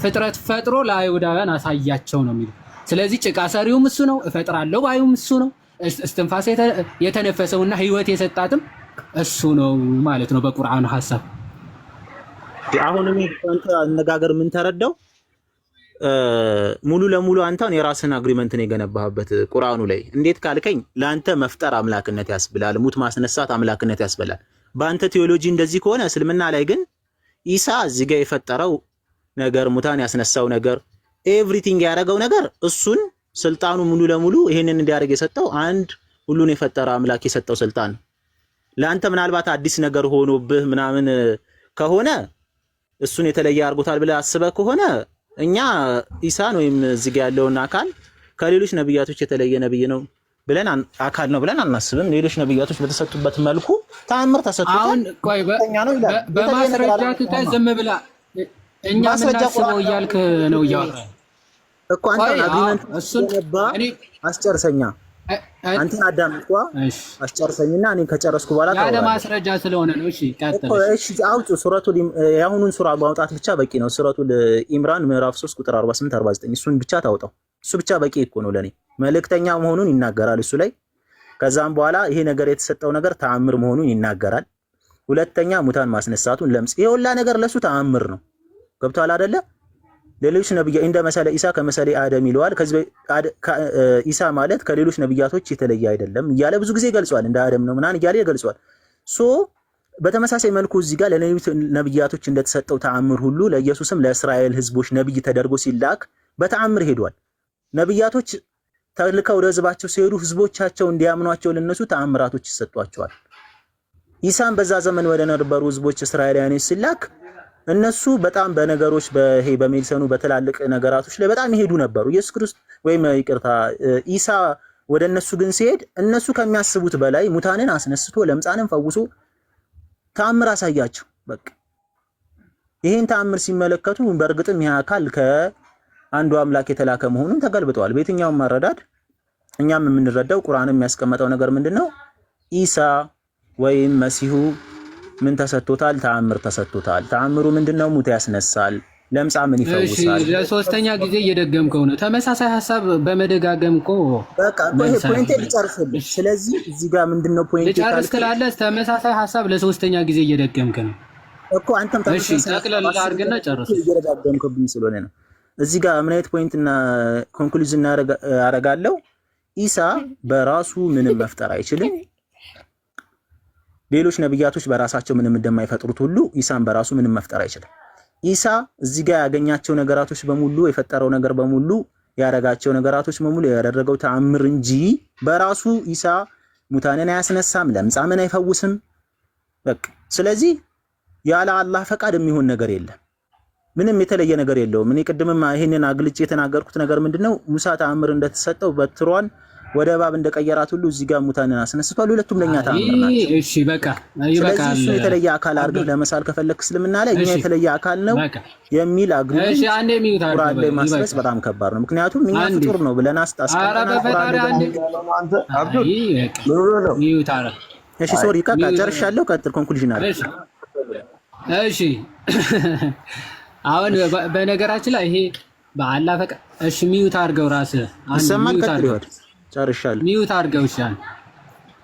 ፍጥረት ፈጥሮ ለአይሁዳውያን አሳያቸው ነው የሚለው። ስለዚህ ጭቃ ሰሪውም እሱ ነው፣ እፈጥራለሁ ባዩም እሱ ነው፣ እስትንፋስ የተነፈሰውና ህይወት የሰጣትም እሱ ነው ማለት ነው በቁርአኑ ሐሳብ። አሁንም አንተ አነጋገር ምን ተረዳው? ሙሉ ለሙሉ አንተን የራስን አግሪመንት ነው የገነባህበት ቁርአኑ ላይ። እንዴት ካልከኝ ለአንተ መፍጠር አምላክነት ያስብላል፣ ሙት ማስነሳት አምላክነት ያስብላል። በአንተ ቴዎሎጂ እንደዚህ ከሆነ እስልምና ላይ ግን ኢሳ እዚህ ጋር የፈጠረው ነገር ሙታን ያስነሳው ነገር ኤቭሪቲንግ ያደረገው ነገር እሱን ስልጣኑ ሙሉ ለሙሉ ይሄንን እንዲያደርግ የሰጠው አንድ ሁሉን የፈጠረ አምላክ የሰጠው ስልጣን። ለአንተ ምናልባት አዲስ ነገር ሆኖብህ ምናምን ከሆነ እሱን የተለየ አድርጎታል ብለህ አስበህ ከሆነ እኛ ኢሳን ወይም እዚህ ጋር ያለውን አካል ከሌሎች ነብያቶች የተለየ ነብይ ነው ብለን አካል ነው ብለን አናስብም። ሌሎች ነብያቶች በተሰጡበት መልኩ ተአምር ተሰጥቷል። አሁን ቆይ በማስረጃ ትተህ ዝም ብላ እኛ ምናስበው እያልክ ነው እያወራህ እኮ አንተ አግሪመንት እሱን አስጨርሰኛ አንተን አዳምጥኳ አስጨርሰኝና እኔ ከጨረስኩ በኋላ ያለ ማስረጃ ስለሆነ ነው። እሺ ቀጥል። እሺ አውጡ ሱረቱል ያሁኑን ሱራ ማውጣት ብቻ በቂ ነው። ሱረቱል ኢምራን ምዕራፍ 3 ቁጥር 48 49 እሱን ብቻ ታውጣው። እሱ ብቻ በቂ እኮ ነው ለኔ። መልእክተኛ መሆኑን ይናገራል እሱ ላይ። ከዛም በኋላ ይሄ ነገር የተሰጠው ነገር ተአምር መሆኑን ይናገራል። ሁለተኛ ሙታን ማስነሳቱን ለምጽ ይሄ ሁላ ነገር ለሱ ተአምር ነው። ገብቷል አይደለ? ሌሎች ነብያ እንደ መሰለ ኢሳ ከመሰለ አደም ይለዋል። ከዚህ ኢሳ ማለት ከሌሎች ነብያቶች የተለየ አይደለም እያለ ብዙ ጊዜ ገልጿል። እንደ አደም ነው ምናምን እያለ ገልጿል። ሶ በተመሳሳይ መልኩ እዚህ ጋር ለሌሎች ነብያቶች እንደተሰጠው ተአምር ሁሉ ለኢየሱስም ለእስራኤል ህዝቦች ነብይ ተደርጎ ሲላክ በተአምር ሄዷል። ነብያቶች ተልከው ወደ ህዝባቸው ሲሄዱ ህዝቦቻቸው እንዲያምኗቸው ለነሱ ተአምራቶች ይሰጧቸዋል። ኢሳም በዛ ዘመን ወደ ነበሩ ህዝቦች እስራኤላውያን ሲላክ እነሱ በጣም በነገሮች በሜዲሰኑ በተላልቅ ነገራቶች ላይ በጣም ይሄዱ ነበሩ። ኢየሱስ ክርስቶስ ወይም ይቅርታ ኢሳ ወደ እነሱ ግን ሲሄድ እነሱ ከሚያስቡት በላይ ሙታንን አስነስቶ ለምጻንን ፈውሶ ተአምር አሳያቸው። በቃ ይሄን ተአምር ሲመለከቱ በእርግጥም ይሄ አካል ከአንዱ አምላክ የተላከ መሆኑን ተገልብጠዋል። በየትኛውም መረዳድ እኛም የምንረዳው ቁርአንም የሚያስቀምጠው ነገር ምንድነው? ኢሳ ወይም መሲሁ ምን ተሰጥቶታል? ተአምር ተሰጥቶታል። ተአምሩ ምንድነው? ሙት ያስነሳል፣ ለምጻምን ይፈውሳል። ለሶስተኛ ጊዜ እየደገምከው ነው። ተመሳሳይ ሐሳብ በመደጋገም እኮ በቃ ፖይንት ልጨርስልህ። ስለዚህ እዚህ ጋር ምንድነው ፖይንት ልጨርስ ትላለህ። ተመሳሳይ ሐሳብ ለሶስተኛ ጊዜ እየደገምክ ነው እኮ አንተም ተመሳሳይ ጠቅለል አድርገና ጨርስ። እየደጋገምክብኝ ስለሆነ ነው። እዚህ ጋር ምን አይነት ፖይንት እና ኮንክሉዥን አደርጋለሁ? ኢሳ በራሱ ምንም መፍጠር አይችልም። ሌሎች ነብያቶች በራሳቸው ምንም እንደማይፈጥሩት ሁሉ ኢሳም በራሱ ምንም መፍጠር አይችልም። ኢሳ እዚህ ጋር ያገኛቸው ነገራቶች በሙሉ የፈጠረው ነገር በሙሉ ያደረጋቸው ነገራቶች በሙሉ ያደረገው ተአምር እንጂ በራሱ ኢሳ ሙታንን አያስነሳም፣ ለምጻምን አይፈውስም። በቃ ስለዚህ ያለ አላህ ፈቃድ የሚሆን ነገር የለም። ምንም የተለየ ነገር የለውም። እኔ ቅድምም ይሄንን አግልጬ የተናገርኩት ነገር ምንድነው? ሙሳ ተአምር እንደተሰጠው በትሯን ወደ እባብ እንደቀየራት ሁሉ እዚህ ጋር ሙታንን አስነስቷል። ሁለቱም ለኛ ተአምር ናቸው። እሺ በቃ ይበቃል። እሱ የተለየ አካል አድርገህ ለመሳል ከፈለክ እስልምና ላይ እኛ የተለየ አካል ነው የሚል አግሪመንት እሺ አንዴ ሚውት ቁርአን ላይ ማስረጽ በጣም ከባድ ነው። ምክንያቱም እኛ ፍጡር ነው ብለን አስቀምጠናል። እሺ ሶሪ ካካ ጨርሻለሁ። ቀጥል፣ ኮንክሉዥን አለ። እሺ አሁን በነገራችን ላይ ይሄ በአላህ ፈቃድ እሺ ሚውት አድርገው ራስህ ይሰማል። ቀጥል ይወድ ጨርሻለሁ። ሚውት አድርገው ይሻል።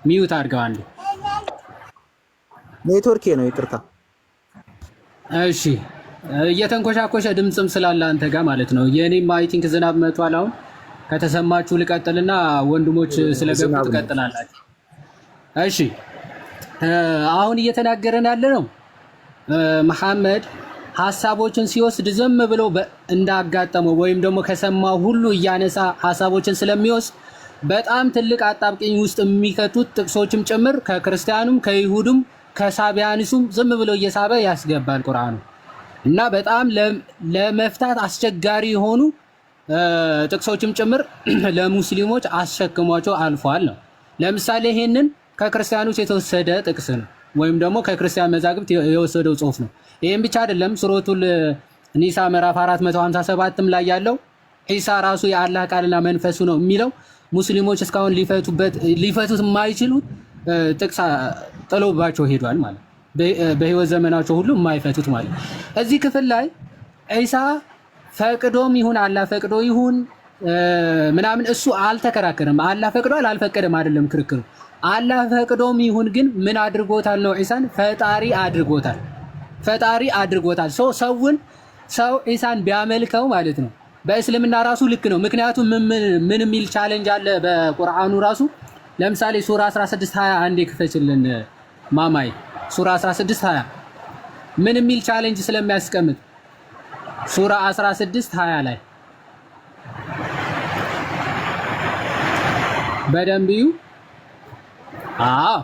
ሚውት አድርገው አንዴ ኔትወርክ ነው፣ ይቅርታ። እሺ እየተንኮሻኮሸ ድምጽም ስላለ አንተ ጋር ማለት ነው። የኔም አይ ቲንክ ዝናብ መቷል። አሁን ከተሰማችሁ ልቀጥልና ወንድሞች ስለገቡ ትቀጥላላችሁ። እሺ አሁን እየተናገረን ያለ ነው መሐመድ ሐሳቦችን ሲወስድ ዝም ብሎ እንዳጋጠመው ወይም ደግሞ ከሰማው ሁሉ እያነሳ ሐሳቦችን ስለሚወስድ በጣም ትልቅ አጣብቂኝ ውስጥ የሚከቱት ጥቅሶችም ጭምር ከክርስቲያኑም ከይሁድም ከሳቢያንሱም ዝም ብሎ እየሳበ ያስገባል ቁርአኑ እና በጣም ለመፍታት አስቸጋሪ የሆኑ ጥቅሶችም ጭምር ለሙስሊሞች አስሸክሟቸው አልፏል ነው። ለምሳሌ ይሄንን ከክርስቲያኖች የተወሰደ ጥቅስ ነው ወይም ደግሞ ከክርስቲያን መዛግብት የወሰደው ጽሑፍ ነው። ይሄን ብቻ አይደለም። ሱረቱል ኒሳ ምዕራፍ 457 ላይ ያለው ኢሳ ራሱ የአላህ ቃልና መንፈሱ ነው የሚለው ሙስሊሞች እስካሁን ሊፈቱት የማይችሉ ጥቅስ ጥሎባቸው ሄዷል ማለት በህይወት ዘመናቸው ሁሉ የማይፈቱት ማለት። እዚህ ክፍል ላይ ኢሳ ፈቅዶም ይሁን አላህ ፈቅዶ ይሁን ምናምን እሱ አልተከራከረም። አላህ ፈቅዷል አልፈቀደም አይደለም ክርክሩ። አላህ ፈቅዶም ይሁን ግን ምን አድርጎታል ነው? ኢሳን ፈጣሪ አድርጎታል። ፈጣሪ አድርጎታል። ሰው ኢሳን ቢያመልከው ማለት ነው በእስልምና ራሱ ልክ ነው። ምክንያቱም ምን የሚል ቻሌንጅ አለ በቁርአኑ ራሱ። ለምሳሌ ሱራ 16:20 አንዴ ክፈችልን ማማይ። ሱራ 16:20 ምን የሚል ቻሌንጅ ስለሚያስቀምጥ ሱራ 16:20 ላይ በደንብ እዩ። አዎ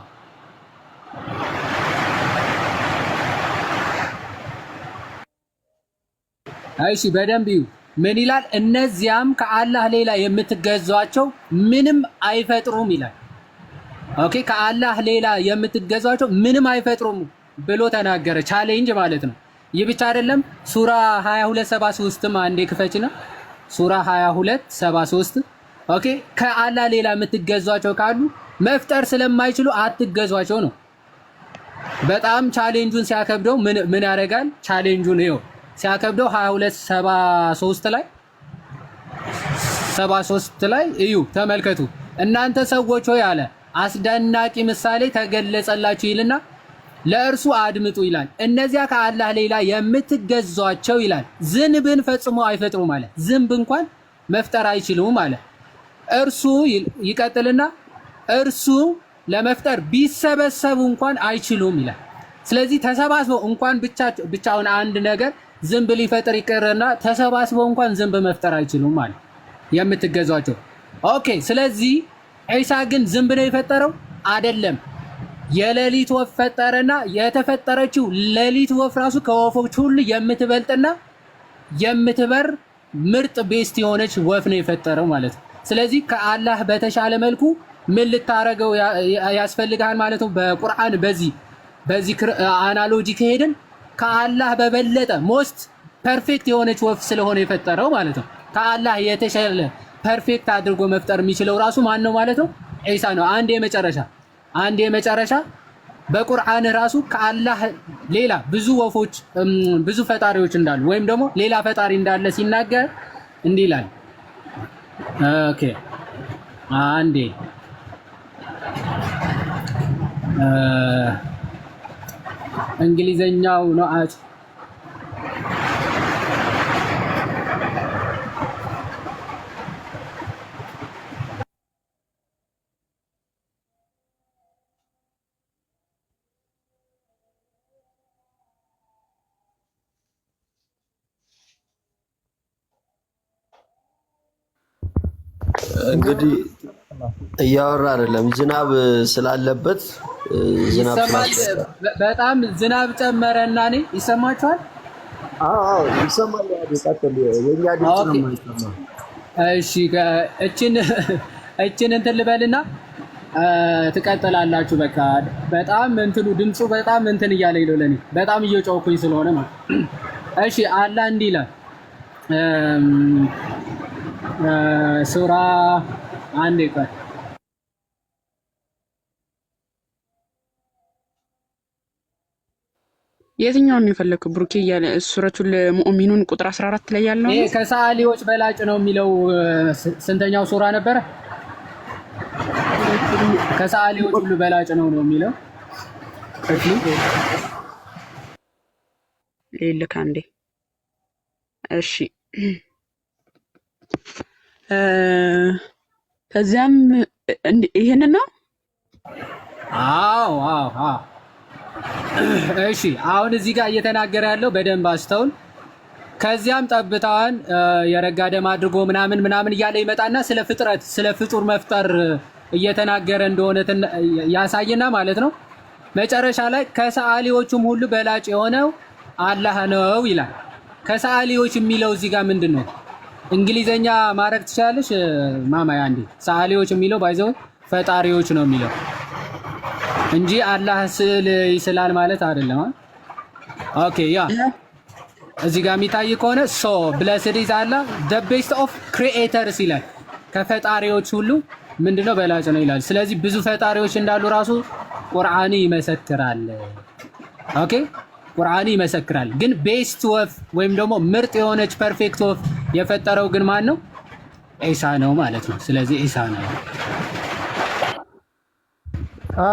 አይሺ በደንብ እዩ። ምን ይላል? እነዚያም ከአላህ ሌላ የምትገዟቸው ምንም አይፈጥሩም ይላል። ኦኬ ከአላህ ሌላ የምትገዟቸው ምንም አይፈጥሩም ብሎ ተናገረ። ቻሌንጅ ማለት ነው። ይህ ብቻ አይደለም። ሱራ 22:73 አንዴ ክፈችና ሱራ 22:73 ኦኬ ከአላህ ሌላ የምትገዟቸው ካሉ መፍጠር ስለማይችሉ አትገዟቸው ነው። በጣም ቻሌንጁን ሲያከብደው ምን ያደርጋል? ቻሌንጁን ይኸው ሲያከብደው 22:73 ላይ እዩ፣ ተመልከቱ። እናንተ ሰዎች ሆይ አለ አስደናቂ ምሳሌ ተገለጸላችሁ ይልና ለእርሱ አድምጡ ይላል። እነዚያ ከአላህ ሌላ የምትገዟቸው ይላል ዝንብን ፈጽሞ አይፈጥሩም ማለት ዝንብ እንኳን መፍጠር አይችሉም ማለት እርሱ ይቀጥልና እርሱ ለመፍጠር ቢሰበሰቡ እንኳን አይችሉም ይላል። ስለዚህ ተሰባስበው እንኳን ብቻውን አንድ ነገር ዝንብ ሊፈጥር ይቀርና ተሰባስበው እንኳን ዝንብ መፍጠር አይችሉም ማለት የምትገዟቸው። ኦኬ ስለዚህ ዒሳ ግን ዝንብ ነው የፈጠረው አይደለም። የሌሊት ወፍ ፈጠረና የተፈጠረችው ሌሊት ወፍ ራሱ ከወፎች ሁሉ የምትበልጥና የምትበር ምርጥ ቤስት የሆነች ወፍ ነው የፈጠረው ማለት ነው። ስለዚህ ከአላህ በተሻለ መልኩ ምን ልታረገው ያስፈልጋል ማለት ነው። በቁርአን በዚህ አናሎጂ ከሄድን ከአላህ በበለጠ ሞስት ፐርፌክት የሆነች ወፍ ስለሆነ የፈጠረው ማለት ነው። ከአላህ የተሻለ ፐርፌክት አድርጎ መፍጠር የሚችለው ራሱ ማን ነው ማለት ነው? ዒሳ ነው። አንድ የመጨረሻ በቁርአን ራሱ ከአላህ ሌላ ብዙ ወፎች ብዙ ፈጣሪዎች እንዳሉ ወይም ደግሞ ሌላ ፈጣሪ እንዳለ ሲናገር እንዲህ ይላል። ኦኬ አንዴ እንግሊዘኛው ነው እንግዲህ እያወራ አይደለም ዝናብ ስላለበት ዝናብ ይሰማል። በጣም ዝናብ ጨመረና እኔ ይሰማችኋል? አዎ ይሰማል። ያደቃተል የኛ ድምጽ ነው የማይሰማው። እሺ እችን እንትን ልበልና ትቀጥላላችሁ። በቃ በጣም እንትኑ ድምፁ በጣም እንትን እያለኝ ነው ለኔ በጣም እየጮኩኝ ስለሆነ ማለት። እሺ አላህ እንዲህ ይላል ሱራ አንዴ ቆይ የትኛውን የፈለከው ብሩኬ? እያለ ሱረቱል ሙእሚኑን ቁጥር 14 ላይ ያለው ይሄ ከሰዓሊዎች በላጭ ነው የሚለው ስንተኛው ሱራ ነበረ? ከሰዓሊዎች ሁሉ በላጭ ነው የሚለው ልክ አንዴ። እሺ ከዚያም ይሄንን ነው። አዎ እሺ አሁን እዚህ ጋር እየተናገረ ያለው በደንብ አስተውል። ከዚያም ጠብታዋን የረጋ ደም አድርጎ ምናምን እያለ ይመጣና ስለ ፍጡር መፍጠር እየተናገረ እንደሆነ ያሳይና ማለት ነው። መጨረሻ ላይ ከሰዓሊዎቹም ሁሉ በላጭ የሆነው አላህ ነው ይላል። ከሰዓሊዎች የሚለው እዚህ ጋር ምንድን ነው? እንግሊዘኛ ማድረግ ትችላለሽ ማማያ? አንዴ ሰዓሊዎች የሚለው ባይዘው ፈጣሪዎች ነው የሚለው እንጂ አላህ ስዕል ይስላል ማለት አይደለም። ኦኬ ያ እዚህ ጋር የሚታይ ከሆነ ሶ ብለስድ ኢዝ አላህ the best of creators ይላል። ከፈጣሪዎች ሁሉ ምንድነው በላጭ ነው ይላል። ስለዚህ ብዙ ፈጣሪዎች እንዳሉ ራሱ ቁርአን ይመሰክራል። ኦኬ ቁርአን ይመሰክራል። ግን ቤስት ወፍ ወይም ደግሞ ምርጥ የሆነች ፐርፌክት ወፍ የፈጠረው ግን ማን ነው? ዒሳ ነው ማለት ነው። ስለዚህ ዒሳ ነው።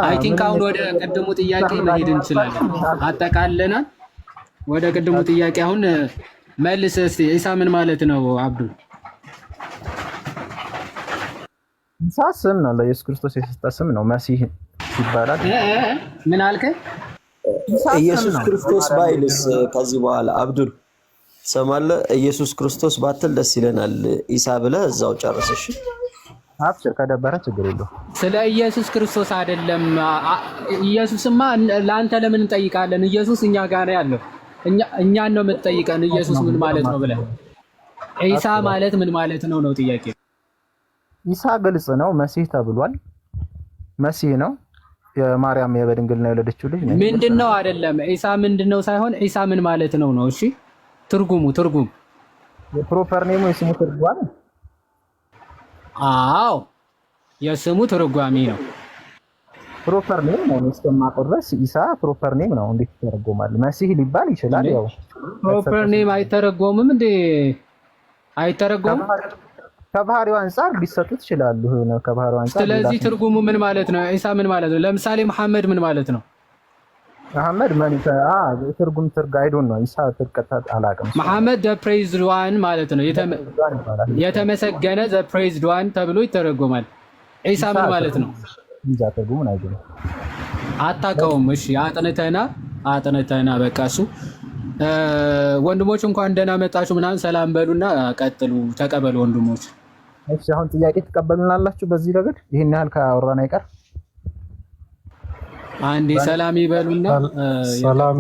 አይ ቲንክ አሁን ወደ ቅድሙ ጥያቄ መሄድ እንችላለን። አጠቃለናል። ወደ ቅድሙ ጥያቄ አሁን መልስ እስቲ። ዒሳ ምን ማለት ነው አብዱ? ዒሳ ስም ነው፣ ለኢየሱስ ክርስቶስ የተሰጠ ስም ነው። መሲህ ይባላል። ምን አልከኝ? ኢየሱስ ክርስቶስ ባይልስ ከዚህ በኋላ አብዱል ሰማለ ኢየሱስ ክርስቶስ ባትል ደስ ይለናል። ኢሳ ብለህ እዛው ጨርሰሽ አፍጭር ከደበረ ችግር የለው። ስለ ኢየሱስ ክርስቶስ አይደለም። ኢየሱስማ ለአንተ ለምን እንጠይቃለን? ኢየሱስ እኛ ጋር ያለው እኛን ነው የምትጠይቀን። ኢየሱስ ምን ማለት ነው ብለህ ዒሳ ማለት ምን ማለት ነው ነው ጥያቄ። ኢሳ ግልጽ ነው፣ መሲህ ተብሏል። መሲህ ነው የማርያም የበድንግልና የወለደችው ልጅ ነው። ምንድነው አይደለም ዒሳ ምንድነው ሳይሆን ዒሳ ምን ማለት ነው ነው። እሺ ትርጉም የፕሮፐር ኔሙ የስሙ ትርጓሜ አዎ የስሙ ትርጓሜ ነው። ፕሮፐር ኔም ነው እስከማውቀው ድረስ ኢሳ ፕሮፐር ኔም ነው። እንዴት ይተረጎማል? መሲህ ሊባል ይችላል። ያው ፕሮፐር ኔም አይተረጎምም እንዴ? አይተረጎምም። ከባህሪው አንፃር ሊሰጡት ይችላሉ። ከባህሪው አንፃር ስለዚህ ትርጉሙ ምን ማለት ነው? ዒሳ ምን ማለት ነው? ለምሳሌ መሐመድ ምን ማለት ነው? መሐመድ ማን ትርጉም አይዶን ነው ኢሳ ተርከታት አላቅም። መሐመድ ዘ ፕሬዝድ ዋን ማለት ነው። የተመሰገነ ዘ ፕሬዝድ ዋን ተብሎ ይተረጎማል። ኢሳ ምን ማለት ነው? እንጃ ትርጉሙን አይደለም አታውቀውም። እሺ አጥነተና በቃ እሱ ወንድሞች እንኳን ደህና መጣችሁ ምናምን ሰላም በሉና ቀጥሉ፣ ተቀበሉ ወንድሞች። እሺ አሁን ጥያቄ ትቀበሉናላችሁ በዚህ ረገድ ይሄን ያህል ካወራን አይቀር አንዴ ሰላም ይበሉና። ሰላም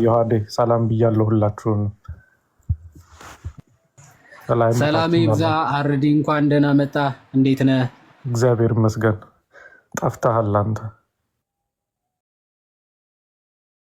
ዮሐዴ ሰላም ብያለሁ ሁላችሁም። ሰላም ይብዛ። አርዲ እንኳን ደህና መጣ። እንዴት ነህ? እግዚአብሔር ይመስገን። ጠፍተሃል አንተ።